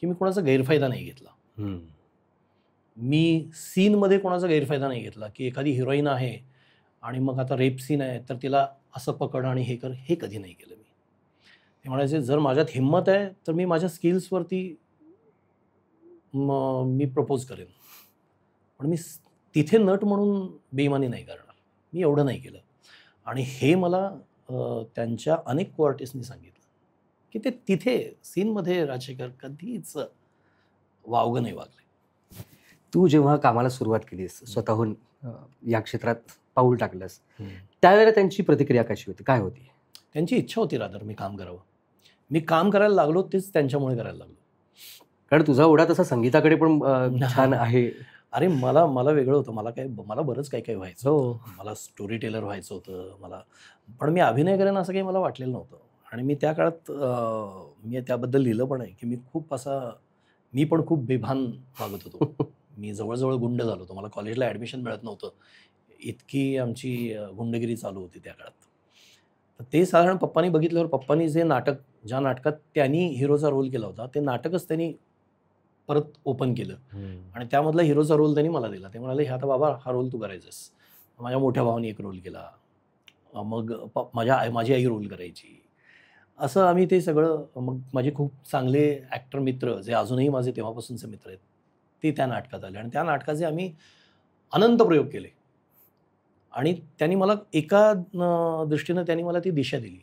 A: मी कोणाचा गैरफायदा नाही घेतला. मी सीनमध्ये कोणाचा गैरफायदा नाही घेतला, की एखादी हिरोईन आहे आणि मग आता रेप सीन आहे तर तिला असं पकड आणि हे कर, हे कधी नाही केलं मी. ते म्हणायचे जर माझ्यात हिंमत आहे तर मी माझ्या स्किल्सवरती मी प्रपोज करेन, पण मी तिथे नट म्हणून बेईमानी नाही करणार. मी एवढं नाही केलं. आणि हे मला त्यांच्या अनेक को आर्टिस्टनी सांगितलं, की ते तिथे सीनमध्ये राजशेखर कधीच वावगं नाही वागले.
B: तू जेव्हा कामाला सुरुवात केलीस, स्वतःहून या क्षेत्रात पाऊल टाकलंस, त्यावेळेला त्यांची प्रतिक्रिया कशी होती, काय होती?
A: त्यांची इच्छा होती रादर मी काम करावं. मी काम करायला लागलो तेच त्यांच्यामुळे करायला लागलो.
B: कारण तुझा ओढा तसा संगीताकडे पण छान आहे.
A: अरे मला वेगळं होतं. मला बरंच काही काही व्हायचं
B: हो.
A: होतं. मला स्टोरी टेलर व्हायचं होतं. पण मी अभिनय करेन असं काही मला वाटलेलं नव्हतं. आणि मी त्या काळात मी त्याबद्दल लिहिलं पण आहे, की मी पण खूप बेभान वागत होतो. मी जवळजवळ गुंड झालो होतो. मला कॉलेजला ॲडमिशन मिळत नव्हतं. इतकी आमची गुंडगिरी चालू होती त्या काळात. तर ते साधारण पप्पांनी बघितल्यावर पप्पांनी ज्या नाटकात त्यांनी हिरोचा रोल केला होता ते नाटकच त्यांनी परत ओपन केलं आणि त्यामधला हिरोचा रोल त्यांनी मला दिला. ते म्हणाले, आता बाबा हा रोल तू करायचास. माझ्या मोठ्या भावाने एक रोल केला. मग माझी आई रोल करायची. असं आम्ही ते सगळं, मग माझे खूप चांगले ॲक्टर मित्र जे अजूनही माझे तेव्हापासूनचे मित्र आहेत ते त्या नाटकात आले आणि त्या नाटकाचे आम्ही अनंत प्रयोग केले. आणि त्यांनी मला एका दृष्टीनं त्यांनी मला ती दिशा दिली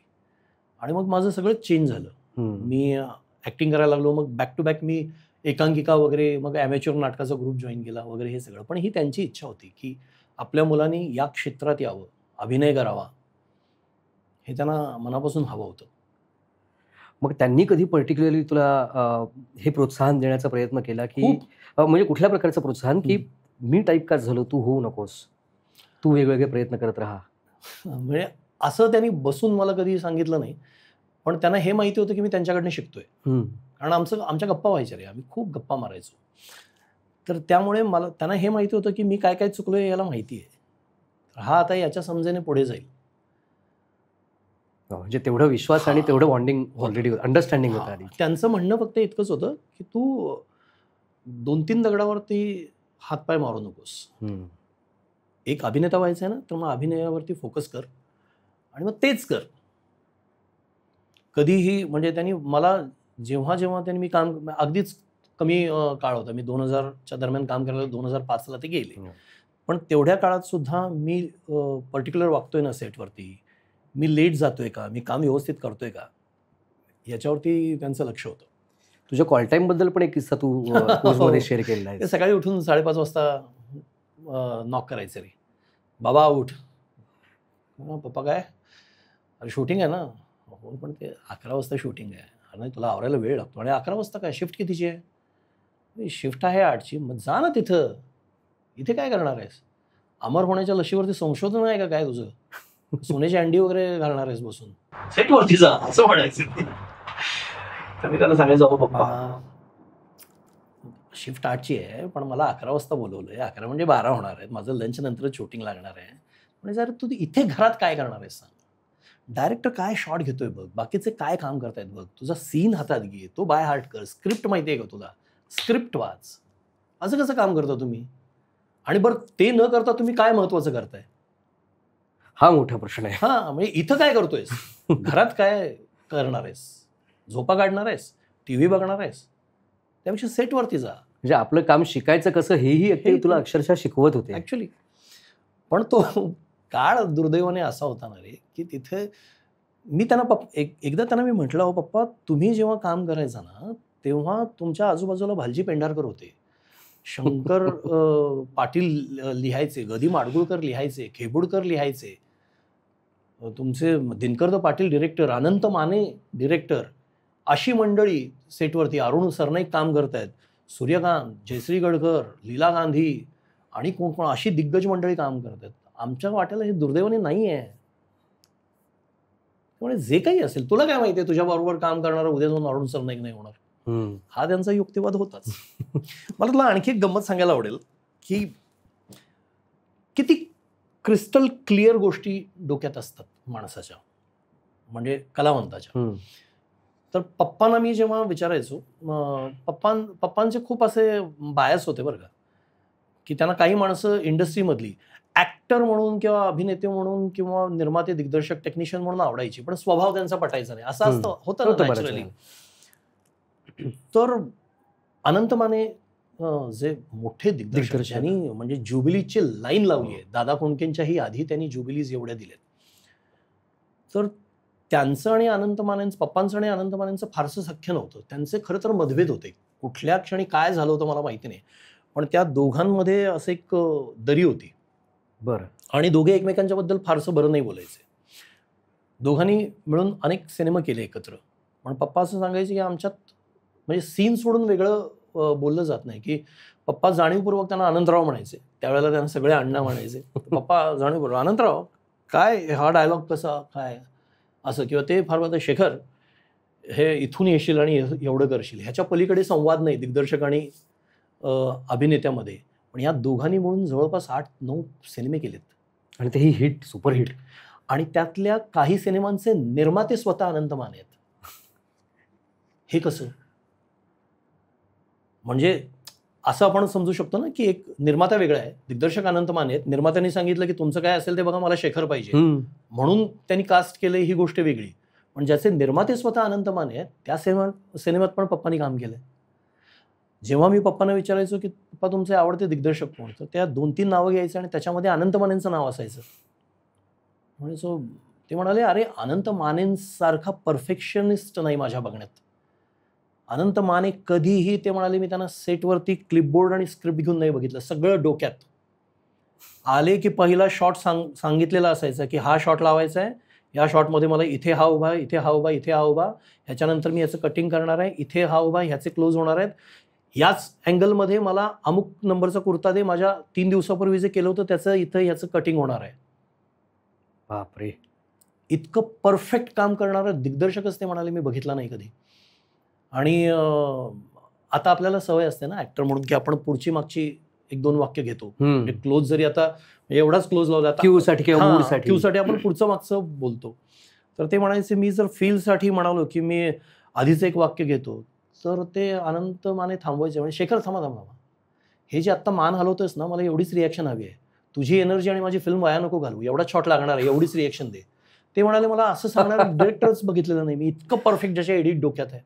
A: आणि मग माझं सगळं चेंज झालं. मी ॲक्टिंग करायला लागलो. मग बॅक टू बॅक मी एकांकिका वगैरे, मग ॲमेच्युअर नाटकाचा ग्रुप जॉईन केला वगैरे हे सगळं. पण ही त्यांची इच्छा होती की आपल्या मुलांनी या क्षेत्रात यावं, अभिनय करावा, हे त्यांना मनापासून हवं होतं.
B: मग त्यांनी कधी पर्टिक्युलरली तुला हे प्रोत्साहन देण्याचा प्रयत्न केला, की म्हणजे कुठल्या प्रकारचं प्रोत्साहन, की मी टाईपकास्ट झालो, तू होऊ नकोस, तू वेगवेगळे प्रयत्न करत राहा?
A: म्हणजे असं त्यांनी बसून मला कधी सांगितलं नाही, पण त्यांना हे माहिती होतं की मी त्यांच्याकडनं शिकतोय. कारण आमच्या गप्पा व्हायच्या रे, आम्ही खूप गप्पा मारायचो. तर त्यामुळे त्यांना हे माहिती होतं की मी काय काय चुकलोय याला माहिती आहे. हा आता याच्या समजेने पुढे जाईल.
B: म्हणजे तेवढा विश्वास आणि तेवढं बॉन्डिंग ऑलरेडी अंडरस्टँडिंग होतं आधी.
A: त्यांचं म्हणणं फक्त इतकंच होतं की तू 2-3 दगडावरती हातपाय मारू नकोस. एक अभिनेता व्हायचा आहे ना, तर मग अभिनयावरती फोकस कर आणि मग तेच कर. कधीही म्हणजे त्यांनी मला जेव्हा त्यांनी मी काम अगदीच कमी काळ होता. मी 2000च्या दरम्यान काम करायला 2005ला ते गेले. पण तेवढ्या काळात सुद्धा मी पर्टिक्युलर वागतोय ना सेटवरती, मी लेट जातोय का, मी काम व्यवस्थित करतोय का, याच्यावरती त्यांचं लक्ष होतं.
B: तुझ्या कॉल टाईम बद्दल पण एक किस्सा तू मध्ये शेअर केलेला आहे.
A: सकाळी उठून 5:30 वाजता नॉक करायचं रे, बाबा उठ. पप्पा काय? अरे शूटिंग आहे ना. हो पण ते 11 वाजता शूटिंग आहे. अरे तुला आवरायला वेळ लागतो. आणि 11 वाजता काय, शिफ्ट कितीची आहे? शिफ्ट आहे 8ची. मग जा ना तिथं, इथे काय करणार आहेस? अमर होण्याच्या लशीवरती संशोधन आहे का काय तुझं? सोन्याची अंडी वगैरे घालणार आहेस बसून? सेटवरती जा असं म्हणायचं. तर मी त्याला सांगायचो, पप्पा शिफ्ट 8ची आहे पण मला 11 वाजता बोलवलंय. 11 म्हणजे 12 होणार आहेत. माझं लंच नंतरच शूटिंग लागणार आहे. म्हणजे जर तू इथे घरात काय करणार आहेस सांग? डायरेक्टर काय शॉट घेतोय बघ, बाकीचे काय काम करतायत बघ, तुझा सीन हातात घे, तो बाय हार्ट कर. स्क्रिप्ट माहिती आहे का तुला? स्क्रिप्ट वाच. असं कसं काम करता तुम्ही? आणि बरं ते न करता तुम्ही काय महत्वाचं करताय?
B: हा मोठा प्रश्न आहे.
A: म्हणजे इथं काय करतोयस? घरात काय करणार आहेस? झोपा काढणार आहेस? टीव्ही बघणार आहेस? त्यापेक्षा सेटवरती जा.
B: म्हणजे आपलं काम शिकायचं कसं हेही तुला अक्षरशः शिकवत होते
A: ऍक्च्युली. पण तो काळ दुर्दैवाने असा होता ना रे, की तिथे मी त्यांना एकदा त्यांना मी म्हटलं, अहो पप्पा तुम्ही जेव्हा काम करायचा ना तेव्हा तुमच्या आजूबाजूला भालजी पेंढारकर होते, शंकर पाटील लिहायचे, गदी माडगुळकर लिहायचे, खेबुडकर लिहायचे, तुमचे दिनकर पाटील डिरेक्टर, अनंत माने डिरेक्टर, अशी मंडळी सेटवरती, अरुण सरनाईक काम करतायत, सूर्यकांत, जयश्री गडकर, लीला गांधी आणि कोण अशी दिग्गज मंडळी काम करतात. आमच्या वाट्याला हे दुर्दैवाने नाही आहे. त्यामुळे जे काही असेल, तुला काय माहिती आहे तुझ्या बरोबर काम करणारा उद्या जाऊन अरुण सरनाईक नाही होणार? हा त्यांचा युक्तिवाद होताच. मला तुला आणखी एक गंमत सांगायला आवडेल की किती क्रिस्टल क्लिअर गोष्टी डोक्यात असतात माणसाच्या, म्हणजे कलावंताच्या. तर पप्पांना मी जेव्हा विचारायचो, पप्पांचे खूप असे बायस होते बरं का, की त्यांना काही माणसं इंडस्ट्रीमधली ऍक्टर म्हणून किंवा अभिनेते म्हणून किंवा निर्माते, दिग्दर्शक, टेक्निशियन म्हणून आवडायची, पण स्वभाव त्यांचा पटायचा नाही, असं असतं, होतं
B: होतं बऱ्याच
A: नॅचरली.
B: वेळा.
A: तर अनंत माने जे मोठे दिग्दर्शक,
B: दिग्दर्शक.
A: ज्यांनी म्हणजे ज्युबिलीची लाईन लावली आहे, दादा कोंडकेंच्याही आधी त्यांनी ज्युबिलीज एवढ्या दिल्यात, तर त्यांचं आणि अनंत मानेंचं, पप्पांचं आणि अनंत मानेंचं फारसं सख्य नव्हतं. त्यांचे खरं तर मतभेद होते. कुठल्या क्षणी काय झालं होतं मला माहिती नाही, पण त्या दोघांमध्ये असं एक दरी होती
B: बरं.
A: आणि दोघे एकमेकांच्याबद्दल फारसं बरं नाही बोलायचे. दोघांनी मिळून अनेक सिनेमा केले एकत्र, पण पप्पा असं सांगायचे की आमच्यात म्हणजे सीन सोडून वेगळं बोललं जात नाही, की पप्पा जाणीवपूर्वक त्यांना अनंतराव म्हणायचे, त्यावेळेला त्यांना सगळे अण्णा म्हणायचे. पप्पा जाणीवपूर्वक अनंतराव काय हा डायलॉग कसा काय असं, किंवा ते फार बोलतात शेखर हे इथून येशील आणि एवढं करशील, ह्याच्या पलीकडे संवाद नाही दिग्दर्शक आणि अभिनेत्यामध्ये. पण या दोघांनी म्हणून जवळपास 8-9 सिनेमे केलेत,
B: आणि तेही हिट, सुपरहिट.
A: आणि त्यातल्या काही सिनेमांचे निर्माते स्वतः अनंत माने आहेत. हे कसं म्हणजे असं आपण समजू शकतो ना, की एक निर्माता वेगळा आहे, दिग्दर्शक अनंत माने आहेत, निर्मात्यांनी सांगितलं की तुमचं काय असेल ते बघा, मला शेखर पाहिजे म्हणून त्यांनी कास्ट केलं, ही गोष्ट वेगळी. पण ज्याचे निर्माते स्वतः अनंत माने आहेत, त्या सिनेमात पण पप्पांनी काम केलंय. जेव्हा मी पप्पांना विचारायचो की पप्पा तुमचे आवडते दिग्दर्शक कोण, तर त्या 2-3 नावं घ्यायचं आणि त्याच्यामध्ये अनंत मानेंचं नाव असायचं. म्हणजे सो ते म्हणाले, अरे अनंत मानेंसारखा परफेक्शनिस्ट नाही माझ्या बघण्यात. अनंत माने कधीही, ते म्हणाले, मी त्यांना सेटवरती क्लिपबोर्ड आणि स्क्रिप्ट घेऊन नाही बघितलं, सगळं डोक्यात. आले की पहिला शॉट सांगितलेला असायचा की हा शॉट लावायचा आहे, या शॉटमध्ये मला इथे हा उभा, इथे हा उभा, इथे हा उभा, ह्याच्यानंतर मी याचं कटिंग करणार आहे, इथे हा उभा, ह्याचे क्लोज होणार आहेत, याच अँगलमध्ये मला अमुक नंबरचा कुर्ता दे, माझ्या 3 दिवसापूर्वी जे केलं होतं त्याचं इथं ह्याचं कटिंग होणार आहे.
B: बापरे.
A: इतकं परफेक्ट काम करणारं दिग्दर्शकच ते म्हणाले मी बघितला नाही कधी. आणि आता आपल्याला सवय असते ना ऍक्टर म्हणून, की आपण पुढची मागची 1-2 वाक्य घेतो. म्हणजे क्लोज जरी आता एवढाच क्लोज लावला,
B: क्यू साठी किंवा मूड साठी,
A: क्यू साठी आपण पुढचं मागचं बोलतो. तर ते म्हणायचे मी जर फील साठी म्हणालो की मी आधीच एक वाक्य घेतो, तर ते अनंत माने थांबवायचे, म्हणजे शेखर थांबा थांबा, हे जे आत्ता मान हलवतोयस ना, मला एवढीच रिॲक्शन हवी आहे, तुझी एनर्जी आणि माझी फिल्म वाया नको घालू, एवढाच शॉट लागणार आहे, एवढीच रिॲक्शन दे. ते म्हणाले मला असं सांगणार डिरेक्टरच बघितलेलं नाही मी, इतकं परफेक्ट ज्याच्या एडिट डोक्यात आहे.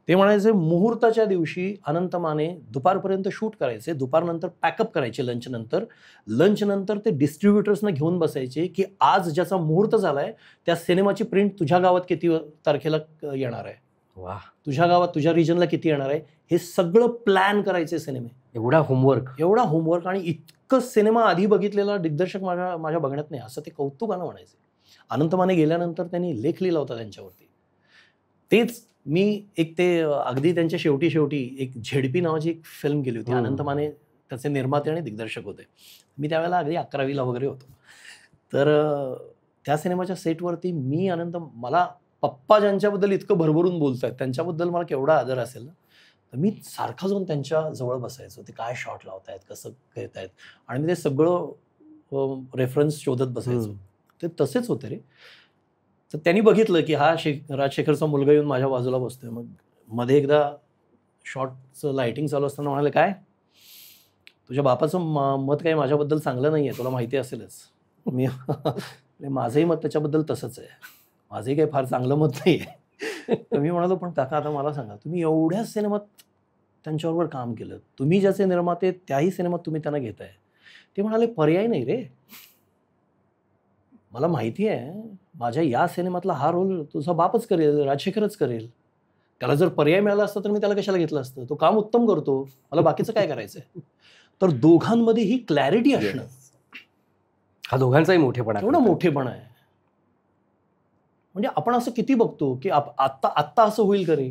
A: ते म्हणायचे मुहूर्ताच्या दिवशी अनंत माने दुपारपर्यंत शूट करायचे, दुपारनंतर पॅकअप करायचे, लंच नंतर ते डिस्ट्रीब्युटर्सना घेऊन बसायचे की आज ज्याचा मुहूर्त झालाय त्या सिनेमाची प्रिंट तुझ्या गावात किती तारखेला येणार आहे,
B: वा,
A: तुझ्या गावात तुझ्या रिजनला किती येणार आहे, हे सगळं प्लॅन करायचे सिनेमे.
B: एवढा होमवर्क
A: आणि इतकं सिनेमा आधी बघितलेला दिग्दर्शक माझ्या बघण्यात नाही, असं ते कौतुकानं म्हणायचे. अनंत माने गेल्यानंतर त्यांनी लेख लिहिला होता त्यांच्यावरती. तेच मी एक ते अगदी त्यांच्या शेवटी एक झेडपी नावाची एक फिल्म केली होती, अनंत माने त्याचे निर्माते आणि दिग्दर्शक होते. मी त्यावेळेला अगदी 11वीला वगैरे होतो. तर त्या सिनेमाच्या सेटवरती मी मला पप्पा ज्यांच्याबद्दल इतकं भरभरून बोलतायत त्यांच्याबद्दल मला केवढा आदर असेल ना, तर मी सारखा जाऊन त्यांच्या जवळ बसायचो, ते काय शॉट लावतायत, कसं घेतायत, आणि मी ते सगळं रेफरन्स शोधत बसायचो. ते तसेच होते रे. तर त्यांनी बघितलं की हा राजशेखरचा मुलगा येऊन माझ्या बाजूला बसतोय. मग मध्ये एकदा शॉटचं लाईटिंग चालू असताना म्हणाले, काय तुझ्या बापाचं मत काही माझ्याबद्दल चांगलं नाही आहे, तुला माहिती असेलच. मी माझंही मत त्याच्याबद्दल तसंच आहे, माझंही काही फार चांगलं मत नाही आहे. तर मी म्हणालो, पण काका आता मला सांगा, तुम्ही एवढ्या सिनेमात त्यांच्याबरोबर काम केलं, तुम्ही ज्याचे निर्माते त्याही सिनेमात तुम्ही त्यांना घेताय. ते म्हणाले, पर्याय नाही रे, मला माहिती आहे माझ्या या सिनेमातला हा रोल तुझा बापच करेल, राजशेखरच करेल. त्याला जर पर्याय मिळाला असता तर मी त्याला कशाला घेतलं असतं, तो काम उत्तम करतो, मला बाकीचं काय करायचंय. तर दोघांमध्ये ही क्लॅरिटी असणं,
B: हा दोघांचाही मोठेपणा,
A: एवढा मोठेपणा आहे. म्हणजे आपण असं किती बघतो की आत्ता असं होईल का रे.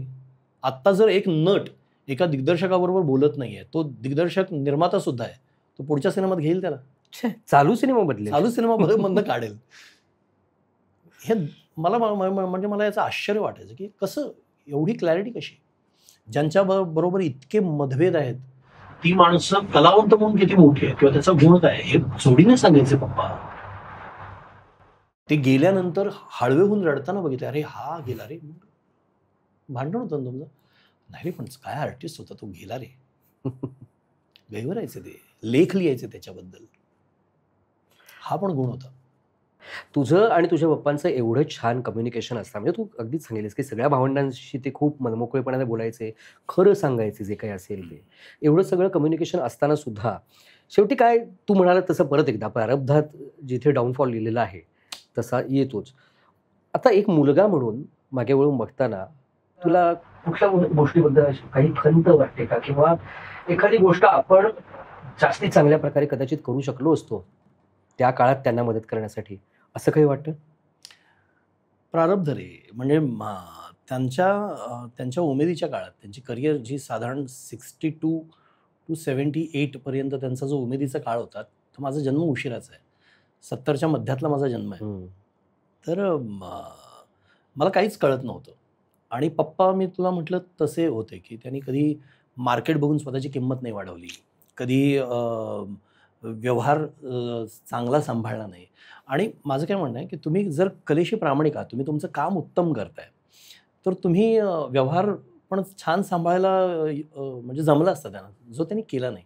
A: आत्ता जर एक नट एका दिग्दर्शकाबरोबर बोलत नाहीये, तो दिग्दर्शक निर्माता सुद्धा आहे, तो पुढच्या सिनेमात घेईल त्याला,
B: चालू सिनेमा
A: बंद काढेल. हे म्हणजे मला याचं आश्चर्य वाटायचं की कसं, एवढी क्लॅरिटी कशी. ज्यांच्या बरोबर इतके मतभेद आहेत ती माणसं कलावंत म्हणून किती मोठी आहे किंवा त्याचा गुण काय हे जोडीने सांगायचे पप्पा. ते गेल्यानंतर हळवे होऊन रडताना बघितले, अरे हा गेला रे, भांडण होतं ना तुमचं? नाही रे, पण काय आर्टिस्ट होता तो, गेला रे. गैवरायचे ते, लेख लिहायचे त्याच्याबद्दल. हा पण गुण होता.
B: तुझं आणि तुझ्या पप्पांचं एवढं छान कम्युनिकेशन असतं, म्हणजे तू अगदीच सांगितलीस की सगळ्या भावंडांशी ते खूप मनमोकळेपणाने बोलायचे, खरं सांगायचे जे काही असेल ते. एवढं सगळं कम्युनिकेशन असताना सुद्धा शेवटी काय तू म्हणाला तसं परत एकदा प्रारब्धात जिथे डाऊनफॉल लिहिलेला आहे तसा येतोच. आता एक मुलगा म्हणून मागे वळून बघताना तुला कुठल्या गोष्टीबद्दल अशी काही खंत वाटते का, किंवा एखादी गोष्ट आपण जास्ती चांगल्या प्रकारे कदाचित करू शकलो असतो त्या काळात त्यांना मदत करण्यासाठी, असं काही वाटतं?
A: प्रारब्ध रे, म्हणजे त्यांच्या उमेदीच्या काळात त्यांची करिअर जी साधारण 62 टू 78 पर्यंत त्यांचा जो उमेदीचा काळ होता, तो माझा जन्म उशिराचा आहे. 70च्या मध्यातला माझा जन्म आहे. तर मला काहीच कळत नव्हतं. आणि पप्पा, मी तुला म्हटलं तसे होते, की त्यांनी कधी मार्केट बघून स्वतःची किंमत नाही वाढवली, कधी व्यवहार चांगला सांभाळला नाही. आणि माझं काय म्हणणं आहे, की तुम्ही जर कलेशी प्रामाणिक आहात, तुम्ही तुमचं काम उत्तम करताय, तर तुम्ही व्यवहार पण छान सांभाळायला म्हणजे जमलं असतं त्यांना, जो त्यांनी केला नाही.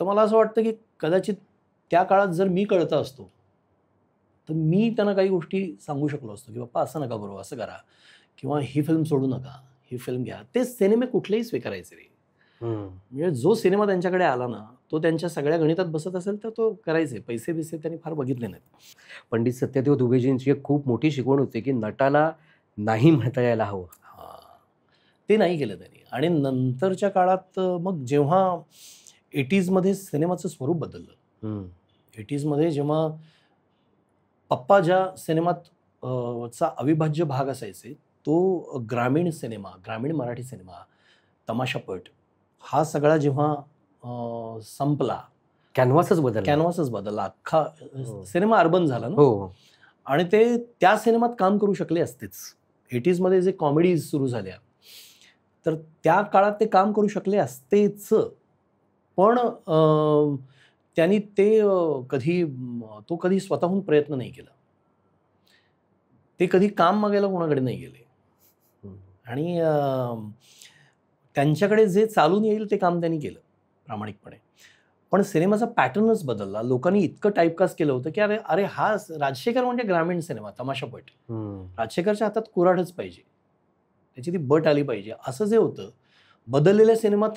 A: तर मला असं वाटतं, की कदाचित त्या काळात जर मी कळता असतो, तर मी त्यांना काही गोष्टी सांगू शकलो असतो, की बाप्पा असं नका करू, असं करा, किंवा ही फिल्म सोडू नका, ही फिल्म घ्या. ते सिनेमे कुठलेही स्वीकारायचे रे. म्हणजे जो सिनेमा त्यांच्याकडे आला ना, तो त्यांच्या सगळ्या गणितात बसत असेल तर तो करायचे. पैसे-बिसे त्यांनी फार बघितले नाहीत.
B: पंडित सत्यदेव दुबेजींची एक खूप मोठी शिकवण होती की नटाला नाही म्हणता यायला हवं.
A: हां, ते नाही केलं त्यांनी. आणि नंतरच्या काळात मग जेव्हा 80sमध्ये सिनेमाचं स्वरूप बदललं. 80sमध्ये जेव्हा पप्पा ज्या सिनेमात चा अविभाज्य भाग असायचे, तो ग्रामीण सिनेमा, ग्रामीण मराठी सिनेमा, तमाशापट हा सगळा जेव्हा संपला,
B: कॅनव्हासच बदलला.
A: कॅनव्हासच बदलला. अख्खा
B: हो.
A: सिनेमा अर्बन झाला ना.
B: हो.
A: आणि ते त्या सिनेमात काम करू शकले असतेच. 80sमध्ये जे कॉमेडीज सुरू झाल्या, तर त्या काळात ते काम करू शकले असतेच. पण त्यांनी ते तो कधी स्वतःहून प्रयत्न नाही केला. ते कधी काम मागायला कोणाकडे नाही गेले. आणि त्यांच्याकडे जे चालून येईल ते काम त्यांनी केलं प्रामाणिकपणे. पण सिनेमाचा पॅटर्नच बदलला. लोकांनी इतकं टाईपकास्ट केलं होतं, की अरे अरे हा राजशेखर म्हणजे ग्रामीण सिनेमा, तमाशापट. राजशेखरच्या हातात कुऱ्हाडच पाहिजे, त्याची ती बट आली पाहिजे, असं जे होतं. बदललेल्या सिनेमात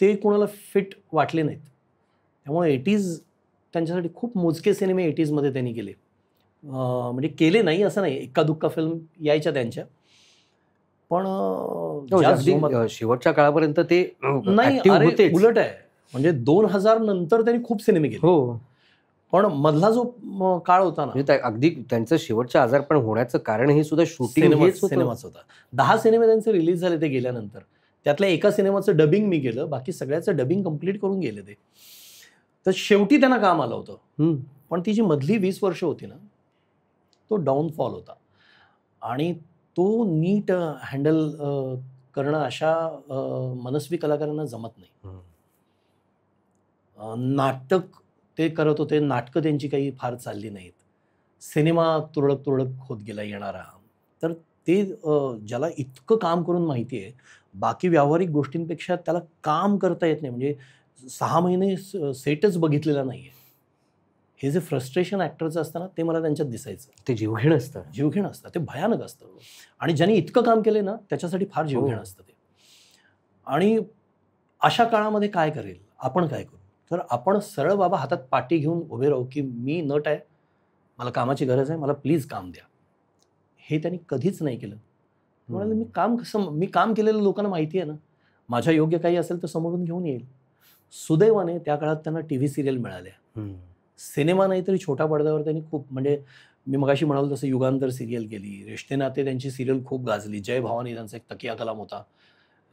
A: ते कोणाला फिट वाटले नाहीत. त्यामुळे 80s त्यांच्यासाठी खूप मोजके सिनेमे 80sमध्ये त्यांनी केले. म्हणजे केले नाही असं नाही, एक्का-दुक्का फिल्म यायच्या त्यांच्या. पण
B: अगदी शेवटच्या काळापर्यंत ते
A: नाही,
B: active
A: अरे
B: होतेच.
A: उलट आहे. म्हणजे 2000 नंतर त्यांनी खूप सिनेमे केले.
B: हो.
A: पण मधला जो काळ होता ना,
B: म्हणजे अगदी त्यांचं शेवटचं आजारपण होण्याचं कारण हे सुद्धा शूटिंग हेच होतं.
A: सिनेमाच होता. 10 सिनेमे त्यांचे रिलीज झाले ते गेल्यानंतर. त्यातल्या एका सिनेमाचं डबिंग मी केलं, बाकी सगळ्याचं डबिंग कंप्लीट करून गेले ते. तर शेवटी त्यांना काम आलं होतं. पण ती जी मधली 20 वर्ष होती ना, तो डाऊनफॉल होता. आणि तो नीट हँडल करणं अशा मनस्वी कलाकारांना जमत नाही. नाटक ते करत होते, नाटकं त्यांची काही फार चालली नाहीत. सिनेमा तुरळक तुरळक होत गेला येणारा. तर ते ज्याला इतकं काम करून माहिती आहे, बाकी व्यावहारिक गोष्टींपेक्षा त्याला काम करता येत नाही. म्हणजे 6 महिने सेटच बघितलेला नाही आहे. हे जे फ्रस्ट्रेशन ॲक्टरचं असतं ना, ते मला त्यांच्यात दिसायचं.
B: ते जीवघेणं असतं.
A: जीवघेणं असतं, ते भयानक असतं. आणि ज्यांनी इतकं काम केलं ना, त्याच्यासाठी फार जीवघेणं असतं ते. आणि अशा काळामध्ये काय करेल, आपण काय करू? तर आपण सरळ बाबा हातात पाटी घेऊन उभे राहू, की मी नट आहे, मला कामाची गरज आहे, मला प्लीज काम द्या. हे त्यांनी कधीच नाही केलं. म्हणाले मी काम केलेलं लोकांना माहिती आहे ना, माझ्या योग्य काही असेल तर समोरून घेऊन येईल. सुदैवाने त्या काळात त्यांना टीव्ही सिरियल मिळाल्या. सिनेमा नाही तरी छोट्या पडद्यावर त्यांनी खूप, म्हणजे मी मगाशी म्हणालो तसं युगांतर सिरियल केली, रिश्ते नाते त्यांची सिरियल खूप गाजली, जय भवानी त्यांचा एक तकिया कलाम होता,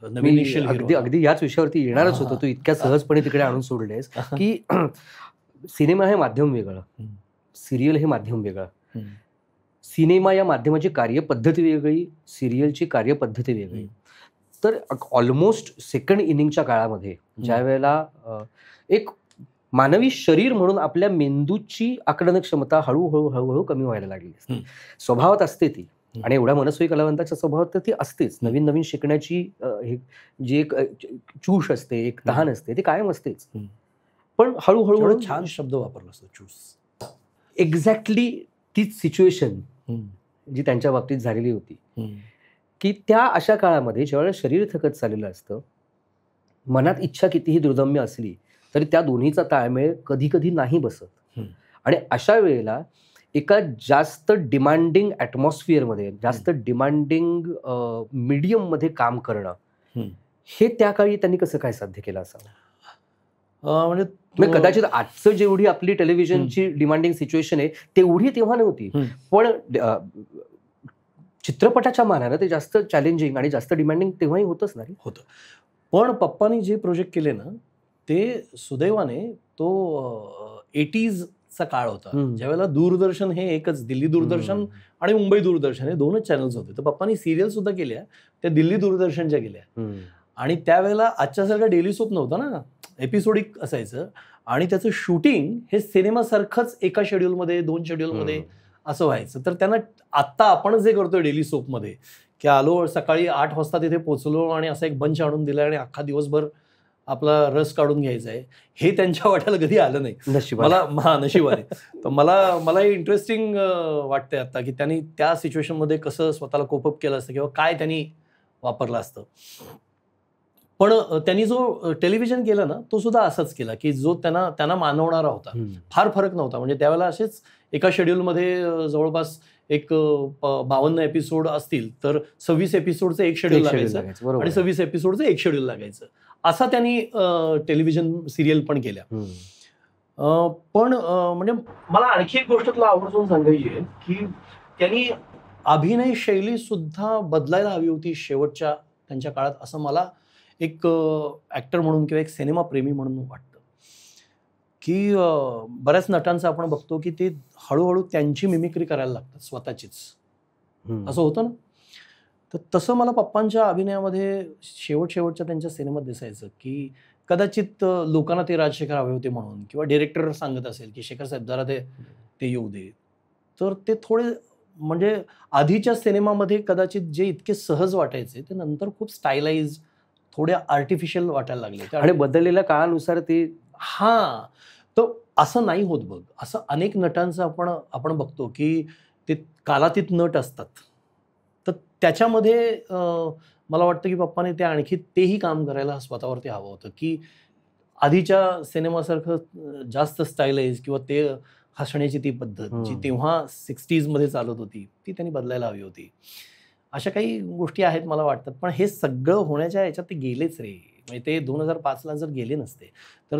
A: नवीन
B: अगदी याच विषयावरती येणारच होतं. तू इतक्या सहजपणे तिकडे आणून सोडलेस की सिनेमा हे माध्यम वेगळं, सिरियल हे माध्यम वेगळं. सिनेमा या माध्यमाची कार्यपद्धती वेगळी, सिरियलची कार्यपद्धती वेगळी. तर ऑलमोस्ट सेकंड इनिंगच्या काळामध्ये ज्या वेळेला एक मानवी शरीर म्हणून आपल्या मेंदूची आकलन क्षमता हळूहळू कमी व्हायला लागली. स्वभावात असते ती, आणि एवढ्या मनस्वी कलावंताच्या स्वभावात तर ती असतेच. नवीन नवीन शिकण्याची जी एक चूष असते, एक तहान असते, ती कायम असतेच. पण हळूहळू
A: एवढा छान शब्द वापरला असतो, चूस.
B: एक्झॅक्टली तीच सिच्युएशन जी त्यांच्या बाबतीत झालेली होती, की त्या अशा काळामध्ये ज्यावेळेला शरीर थकत चाललेलं असतं, मनात इच्छा कितीही दुर्दम्य असली तरी त्या दोन्हीचा ताळमेळ कधी कधी नाही बसत. आणि अशा वेळेला एका जास्त डिमांडिंग ॲटमॉस्फिअरमध्ये, जास्त डिमांडिंग मीडियममध्ये काम करणं, हे त्या काळी त्यांनी कसं काय साध्य केलं असावं?
A: म्हणजे
B: कदाचित आजचं जेवढी आपली टेलिव्हिजनची डिमांडिंग सिच्युएशन आहे तेवढी तेव्हा नव्हती, पण चित्रपटाच्या मानानं ते जास्त चॅलेंजिंग आणि जास्त डिमांडिंग तेव्हाही होतच नाही
A: होतं. पण पप्पानी जे प्रोजेक्ट केले ना, ते सुदैवाने तो 80sचा काळ होता, ज्यावेळेला दूरदर्शन हे एकच, दिल्ली दूरदर्शन आणि मुंबई दूरदर्शन हे दोनच चॅनल्स होते. तर पप्पानी सिरियल सुद्धा केल्या, त्या दिल्ली दूरदर्शनच्या केल्या. आणि त्यावेळेला आजच्यासारखा डेली सोप नव्हता ना, एपिसोडिक असायचं. आणि त्याचं शूटिंग हे सिनेमासारखंच एका शेड्यूलमध्ये, 2 शेड्यूलमध्ये असं व्हायचं. तर त्यांना आत्ता आपण जे करतोय डेली सोपमध्ये, की आलो सकाळी 8 वाजता तिथे पोचलो आणि असा एक बंच आणून दिला आणि अख्खा दिवसभर आपला रस काढून घ्यायचा आहे, हे त्यांच्या वाट्याला कधी आलं नाही. मला नशिबाने. तर मला हे इंटरेस्टिंग वाटतंय आता, की त्यांनी त्या सिच्युएशनमध्ये कसं स्वतःला कोपअप केलं असतं किंवा काय त्यांनी वापरलं असतं. पण त्यांनी जो टेलिव्हिजन केलं ना, तो सुद्धा असाच केला, की जो त्यांना मानवणारा होता. फार फरक नव्हता. म्हणजे त्यावेळेला असेच एका शेड्यूलमध्ये जवळपास एक 52 एपिसोड असतील तर 26 एपिसोडचं एक शेड्यूल लागायचं आणि 26 एपिसोडचं एक शेड्यूल लागायचं. असा त्यांनी टेलिव्हिजन सिरियल पण केल्या. पण म्हणजे मला आणखी एक गोष्ट तुला आवर्जून सांगायची आहे, की त्यांनी अभिनय शैली सुद्धा बदलायला हवी होती शेवटच्या त्यांच्या काळात, असं मला एक ॲक्टर म्हणून किंवा एक सिनेमा प्रेमी म्हणून वाटतं. की बऱ्याच नटांचं आपण बघतो की ते हळूहळू त्यांची मिमिक्री करायला लागतात स्वतःचीच, असं होतं ना. तर तसं मला पप्पांच्या अभिनयामध्ये शेवटच्या त्यांच्या सिनेमात दिसायचं, की कदाचित लोकांना ते राजशेखर हवे होते म्हणून, किंवा डिरेक्टर सांगत असेल की शेखर साहेब जरा ते येऊ दे, तर ते थोडे म्हणजे आधीच्या सिनेमामध्ये कदाचित जे इतके सहज वाटायचे ते नंतर खूप स्टायलाइज, थोडे आर्टिफिशियल वाटायला लागले.
B: आणि बदललेल्या काळानुसार ते
A: तर असं नाही होत बघ. असं अनेक नटांचं आपण बघतो की ते कालातीत नट असतात. तर त्याच्यामध्ये मला वाटतं की पप्पाने ते आणखी तेही काम करायला स्वतःवरती हवं होतं, की आधीच्या सिनेमासारखं जास्त स्टायलाइज किंवा ते हसण्याची ती पद्धत जी तेव्हा 60s मध्ये चालत होती ती त्यांनी बदलायला हवी होती. अशा काही गोष्टी आहेत मला वाटतात. पण हे सगळं होण्याच्या याच्यात ते गेलेच रे. म्हणजे ते 2005ला जर गेले नसते तर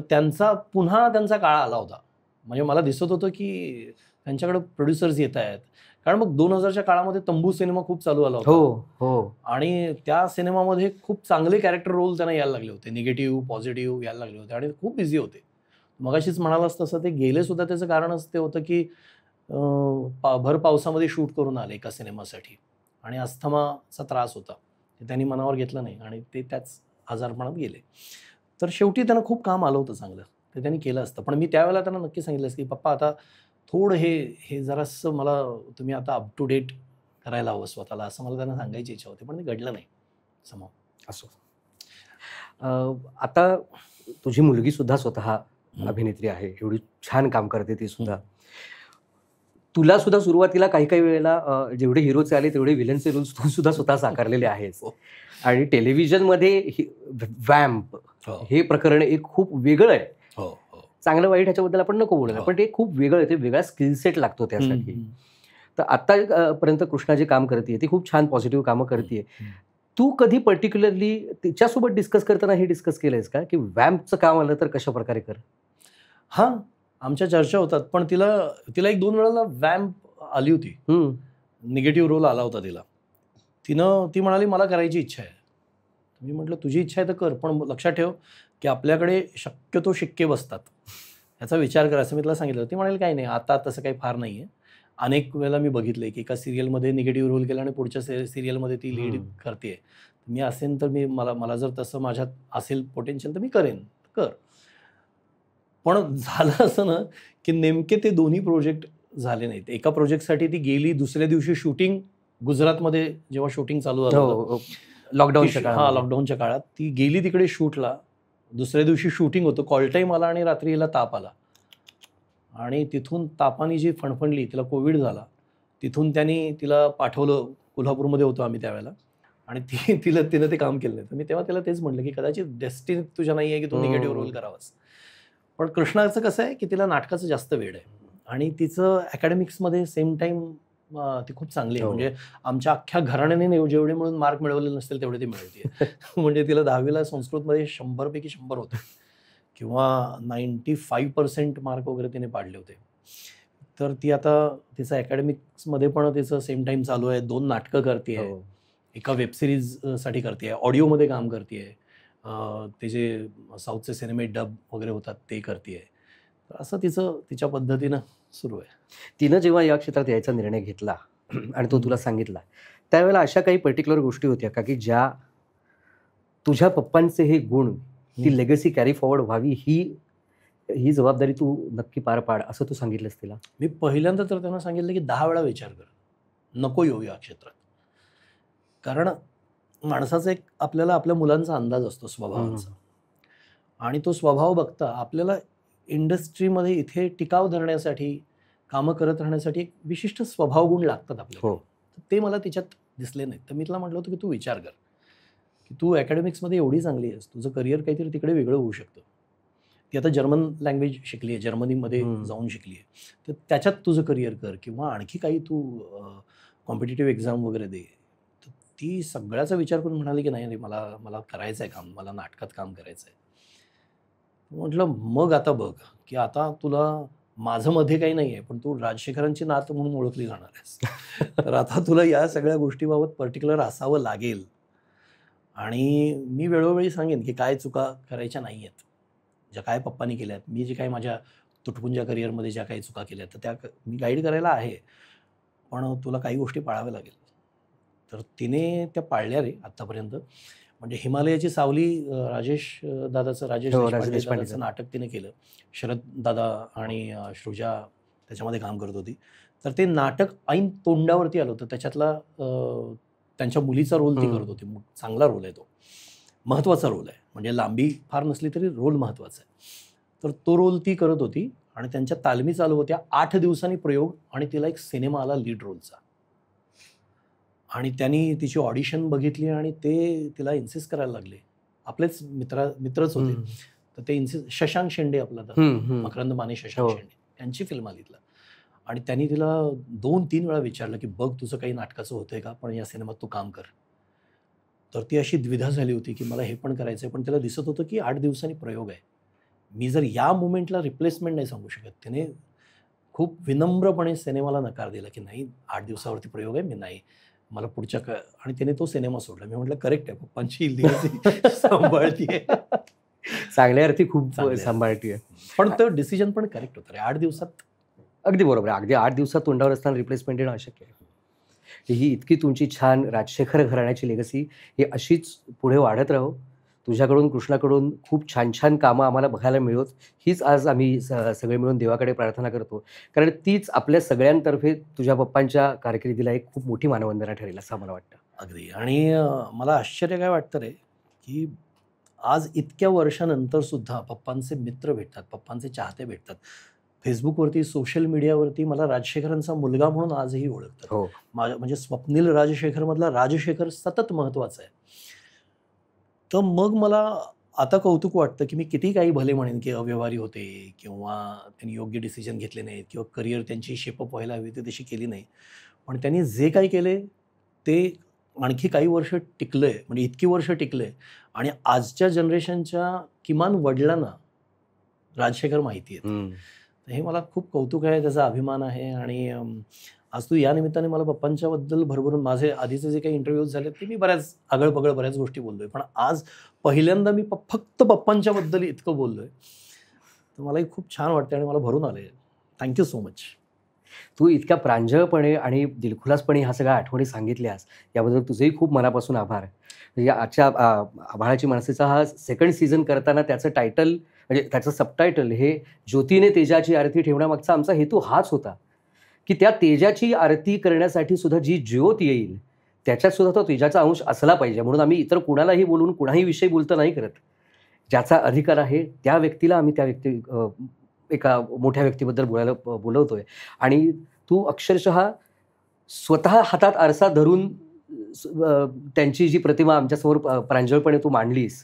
A: पुन्हा त्यांचा काळ आला होता. म्हणजे मला दिसत होतं की त्यांच्याकडे प्रोड्युसर्स येत आहेत. कारण मग 2000च्या काळामध्ये तंबू सिनेमा खूप चालू आला होता. आणि त्या सिनेमामध्ये खूप चांगले कॅरेक्टर रोल त्यांना यायला लागले होते, निगेटिव्ह, पॉझिटिव्ह यायला लागले होते आणि खूप बिझी होते. मगाशीच म्हणालास तसं ते गेले सुद्धा, त्याचं कारणच ते होतं की भर पावसामध्ये शूट करून आले एका सिनेमासाठी आणि अस्थमाचा त्रास होता. ते त्यांनी मनावर घेतलं नाही आणि ते त्याच आजारपणात गेले. तर शेवटी त्यांना खूप काम आलं होतं चांगलं, ते त्यांनी केलं असतं. पण मी त्यावेळेला त्यांना नक्की सांगितलं की पप्पा आता थोडं हे जरासं मला तुम्ही आता अप टू डेट करायला हवं स्वतःला, असं मला त्यांना सांगायची इच्छा होती. पण ते घडलं नाही समोर.
B: असो. आता तुझी मुलगी सुद्धा स्वतः अभिनेत्री आहे, एवढी छान काम करते ती सुद्धा. तुला सुद्धा सुरुवातीला काही वेळेला जेवढे हिरोचे आले तेवढे विलनचे रोल्स तू सुद्धा स्वतः साकारलेले आहेस. आणि टेलिव्हिजनमध्ये वॅम्प हे प्रकरण एक खूप वेगळं आहे. चांगलं वाईट ह्याच्याबद्दल आपण नको बोलायला, पण ते खूप वेगळं आहे. ते वेगळा स्किल सेट लागतो त्यासाठी. तर आतापर्यंत कृष्णा जे काम करते ती खूप छान पॉझिटिव्ह कामं करते. तू कधी पर्टिक्युलरली तिच्यासोबत डिस्कस करताना हे डिस्कस केलंयस का की वॅम्पचं काम आलं तर कशा प्रकारे कर?
A: आमच्या चर्चा होतात. पण तिला 1-2 वेळेला वॅम्प आली होती, निगेटिव्ह रोल आला होता तिला. ती म्हणाली मला करायची इच्छा आहे. मी म्हटलं तुझी इच्छा आहे तर कर, पण लक्षात ठेव की आपल्याकडे शक्यतो शिक्के बसतात, याचा विचार करायचा. मी तिला सांगितलं. ती म्हणाली काही नाही, आता तसं काही फार नाही आहे. अनेक वेळेला मी बघितलंय की एका सिरियलमध्ये निगेटिव्ह रोल केला आणि पुढच्या सिरियलमध्ये ती लीड करते. मी असेन तर मला जर तसं माझ्यात असेल पोटेन्शियल तर मी करेन, कर. पण झालं असं ना की नेमके ते दोन्ही प्रोजेक्ट झाले नाहीत. एका प्रोजेक्टसाठी ती गेली, दुसऱ्या दिवशी शूटिंग गुजरातमध्ये जेव्हा शूटिंग चालू झालं होतं,
B: हो, लॉकडाऊनच्या
A: हा
B: काळात.
A: लॉकडाऊनच्या काळात ती गेली तिकडे शूटला. दुसऱ्या दिवशी शूटिंग होतं, कॉल टाईम आला आणि रात्री हिला ताप आला आणि तिथून तापाने जी फणफणली, तिला कोविड झाला. तिथून त्यांनी तिला पाठवलं, कोल्हापूरमध्ये होतो आम्ही त्यावेळेला, आणि तिनं ते काम केलं नाही. तर मी तेव्हा त्याला तेच म्हटलं की कदाचित डेस्टिनी तुझ्या नाही आहे की तू निगेटिव्ह रोल करावास. पण कृष्णाचं कसं आहे की तिला नाटकाचं जास्त वेळ आहे आणि तिचं अकॅडमिक्समध्ये सेम टाईम ती खूप चांगली आहे.
B: हो.
A: म्हणजे आमच्या अख्ख्या घराण्याने जेवढे म्हणून मार्क मिळवले नसतील तेवढे ती मिळवते. म्हणजे तिला 10वीला संस्कृतमध्ये 100 पैकी 100 होते किंवा 95% मार्क वगैरे तिने पाडले होते. तर ती आता तिचं अकॅडमिक्समध्ये पण तिचं सेम टाईम चालू आहे. 2 नाटकं करते आहे.
B: हो.
A: एका वेबसिरीजसाठी करते आहे, ऑडिओमध्ये काम करते आहे, ते जे साऊथचे सिनेमे डब वगैरे होतात ते करते आहे. तर असं तिच्या पद्धतीनं सुरू आहे.
B: तिनं जेव्हा या क्षेत्रात यायचा निर्णय घेतला आणि तो तुला सांगितला, त्यावेळेला अशा काही पर्टिक्युलर गोष्टी होत्या का की ज्या तुझ्या पप्पांचे हे गुण, ती लेगसी कॅरी फॉरवर्ड व्हावी, ही जबाबदारी तू नक्की पार पाड, असं तू सांगितलंस तिला?
A: मी पहिल्यांदा तर त्यांना सांगितलं की 10 वेळा विचार कर, नको येऊ या क्षेत्रात. कारण माणसाचा एक आपल्याला आपल्या मुलांचा अंदाज असतो स्वभावाचा, आणि तो स्वभाव बघता आपल्याला इंडस्ट्रीमध्ये इथे टिकाव धरण्यासाठी, कामं करत राहण्यासाठी एक विशिष्ट स्वभाव गुण लागतात आपल्याला.
B: हो.
A: तर ते मला तिच्यात दिसले नाहीत. तर मी तिला म्हटलं होतं की तू विचार कर की तू अकॅडमिक्समध्ये एवढी चांगली आहेस, तुझं करिअर काहीतरी तिकडे वेगळं होऊ शकतं. ती आता जर्मन लँग्वेज शिकली आहे, जर्मनीमध्ये जाऊन शिकली आहे, तर त्याच्यात तुझं करिअर कर किंवा आणखी काही तू कॉम्पिटिटिव्ह एक्झाम वगैरे दे. तर ती सगळ्याचा विचार करून म्हणाली की नाही रे, मला करायचं आहे काम, मला नाटकात काम करायचं आहे. म्हटलं मग आता बघ की आता तुला माझं मध्ये काही नाही आहे, पण तू राजशेखरांची नात म्हणून ओळखली जाणार आहेस. तर आता तुला या सगळ्या गोष्टीबाबत पर्टिक्युलर असावं लागेल. आणि मी वेळोवेळी सांगेन की काय चुका करायच्या नाही आहेत, ज्या काय पप्पांनी केल्यात. मी जे काही माझ्या तुटपुंजा करिअरमध्ये ज्या काही चुका केल्यात तर त्या मी गाईड करायला आहे, पण तुला काही गोष्टी पाळाव्या लागेल. तर तिने त्या पाळल्या रे आत्तापर्यंत. म्हणजे हिमालयाची सावली राजेश
B: राजेश
A: देशपांडे
B: देशपांडेचं.
A: दादाचं नाटक तिने केलं. शरद दादा आणि सृजा त्याच्यामध्ये काम करत होती. तर ते नाटक ऐन तोंडावरती आलं होतं. त्याच्यातला त्यांच्या मुलीचा रोल ती करत होती. चांगला रोल आहे तो, महत्त्वाचा रोल आहे. म्हणजे लांबी फार नसली तरी रोल महत्त्वाचा आहे. तर तो रोल ती करत होती आणि त्यांच्या तालमी चालू होत्या. 8 दिवसांनी प्रयोग आणि तिला एक सिनेमा आला लीड रोलचा. आणि त्यांनी तिची ऑडिशन बघितली आणि ते तिला इन्सिस्ट करायला लागले. आपलेच मित्रच होते. तर ते शशांक शेंडे आपला मकरंद माने, शशांक शेंडे त्यांची फिल्म आली तिला. आणि त्यांनी तिला 2-3 वेळा विचारलं की बघ तुझं काही नाटकाचं होतंय का, पण या सिनेमात तू काम कर. तर ती अशी द्विधा झाली होती की मला हे पण करायचं आहे, पण तिला दिसत होतं की 8 दिवसांनी प्रयोग आहे. मी जर या मुमेंटला रिप्लेसमेंट नाही सांगू शकत. तिने खूप विनम्रपणे सिनेमाला नकार दिला की नाही 8 दिवसावरती प्रयोग आहे, मी नाही, मला पुढच्या आणि त्याने तो सिनेमा सोडला. मी म्हटलं करेक्ट आहे, पप्पांची लिगसी सांभाळतीये.
B: चांगल्या अर्थी खूप सांभाळतीये.
A: पण तो डिसिजन पण करेक्ट होता रे. 8 दिवसात
B: अगदी बरोबर आहे. अगदी 8 दिवसात तोंडावर असताना रिप्लेसमेंट देणं अशक्य आहे. ही इतकी तुमची छान राजशेखर घराण्याची लेगसी ही अशीच पुढे वाढत राहो. तुझ्याकडून, कृष्णाकडून खूप छान छान कामं आम्हाला बघायला मिळोत, हीच आज आम्ही सगळे मिळून देवाकडे प्रार्थना करतो. कारण तीच आपल्या सगळ्यांतर्फे तुझ्या पप्पांच्या कारकिर्दीला एक खूप मोठी मानवंदना ठरेल असं मला वाटतं.
A: अगदी. आणि मला आश्चर्य काय वाटतं रे, की आज इतक्या वर्षानंतर सुद्धा पप्पांचे मित्र भेटतात, पप्पांचे चाहते भेटतात. फेसबुकवरती, सोशल मीडियावरती मला राजशेखरांचा मुलगा म्हणून आजही ओळखतात.
B: हो.
A: म्हणजे स्वप्नील राजशेखरमधला राजशेखर सतत महत्त्वाचा आहे. तर मग मला आता कौतुक वाटतं की मी किती काही भले म्हणेन की अव्यवहारी होते किंवा त्यांनी योग्य डिसिजन घेतले नाहीत किंवा करिअर त्यांची शेपअप व्हायला हवी ती तशी केली नाही. पण त्यांनी जे काही केले ते आणखी काही वर्ष टिकलं आहे, म्हणजे इतकी वर्ष टिकलं आहे. आणि आजच्या जनरेशनच्या किमान वडिलांना राजशेखर माहिती आहेत. तर हे मला खूप कौतुक आहे, त्याचा अभिमान आहे. आणि आज तू या निमित्ताने मला पप्पांच्याबद्दल भरभरून, माझे आधीचे जे काही इंटरव्ह्यूज झाले ते मी बऱ्याच आगळपगळ बऱ्याच गोष्टी बोललोय, पण आज पहिल्यांदा मी फक्त पप्पांच्याबद्दल इतकं बोललोय. तर मलाही खूप छान वाटतं आणि मला भरून आलंय. Thank you so much.
B: तू इतक्या प्रांजळपणे आणि दिलखुलासपणे ह्या सगळ्या आठवणी सांगितल्यास याबद्दल तुझेही खूप मनापासून आभार. म्हणजे आजच्या आभाळाची माणसेचा हा सेकंड सीझन करताना त्याचं टायटल, म्हणजे त्याचं सबटायटल हे ज्योतीने तेजाची आरती ठेवण्यामागचा आमचा हेतू हाच होता की त्या तेजाची आरती करण्यासाठी सुद्धा जी ज्योत येईल त्याच्यात सुद्धा तो तेजाचा अंश असला पाहिजे. म्हणून आम्ही इतर कुणालाही बोलून कुणाही विषयी बोलतं नाही करत. ज्याचा अधिकार आहे त्या व्यक्तीला आम्ही त्या एका मोठ्या व्यक्तीबद्दल बोलवतोय. आणि तू अक्षरशः स्वतः हातात आरसा धरून त्यांची जी प्रतिमा आमच्यासमोर प्रांजळपणे तू मांडलीस,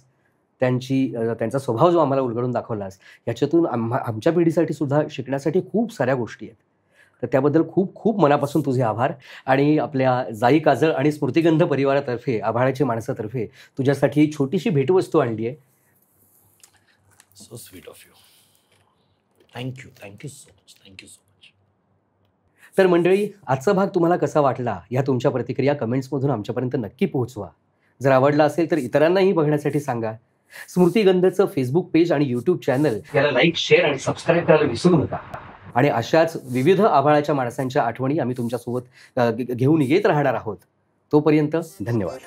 B: त्यांचा स्वभाव जो आम्हाला उलगडून दाखवलास, याच्यातून आमच्या पिढीसाठी सुद्धा शिकण्यासाठी खूप साऱ्या गोष्टी आहेत. तर त्याबद्दल खूप खूप मनापासून तुझे आभार. आणि आपल्या जाई काजळ आणि स्मृतिगंध परिवारातर्फे, आभाळाची माणसातर्फे तुझ्यासाठी ही छोटीशी भेटवस्तू आणली आहे.
A: So sweet of you. Thank you so much. Thank you so much.
B: तर मंडळी, आजचा भाग तुम्हाला कसा वाटला या तुमच्या प्रतिक्रिया कमेंट्समधून आमच्यापर्यंत नक्की पोहोचवा. जर आवडला असेल तर इतरांनाही बघण्यासाठी सांगा. स्मृतिगंधचं फेसबुक पेज आणि यूट्यूब चॅनल याला लाईक, शेअर आणि सबस्क्राईब करायला विसरू नका. आणि अशाच विविध आभाळाच्या माणसांच्या आठवणी आम्ही तुमच्यासोबत घेऊन येत राहणार आहोत. तोपर्यंत धन्यवाद.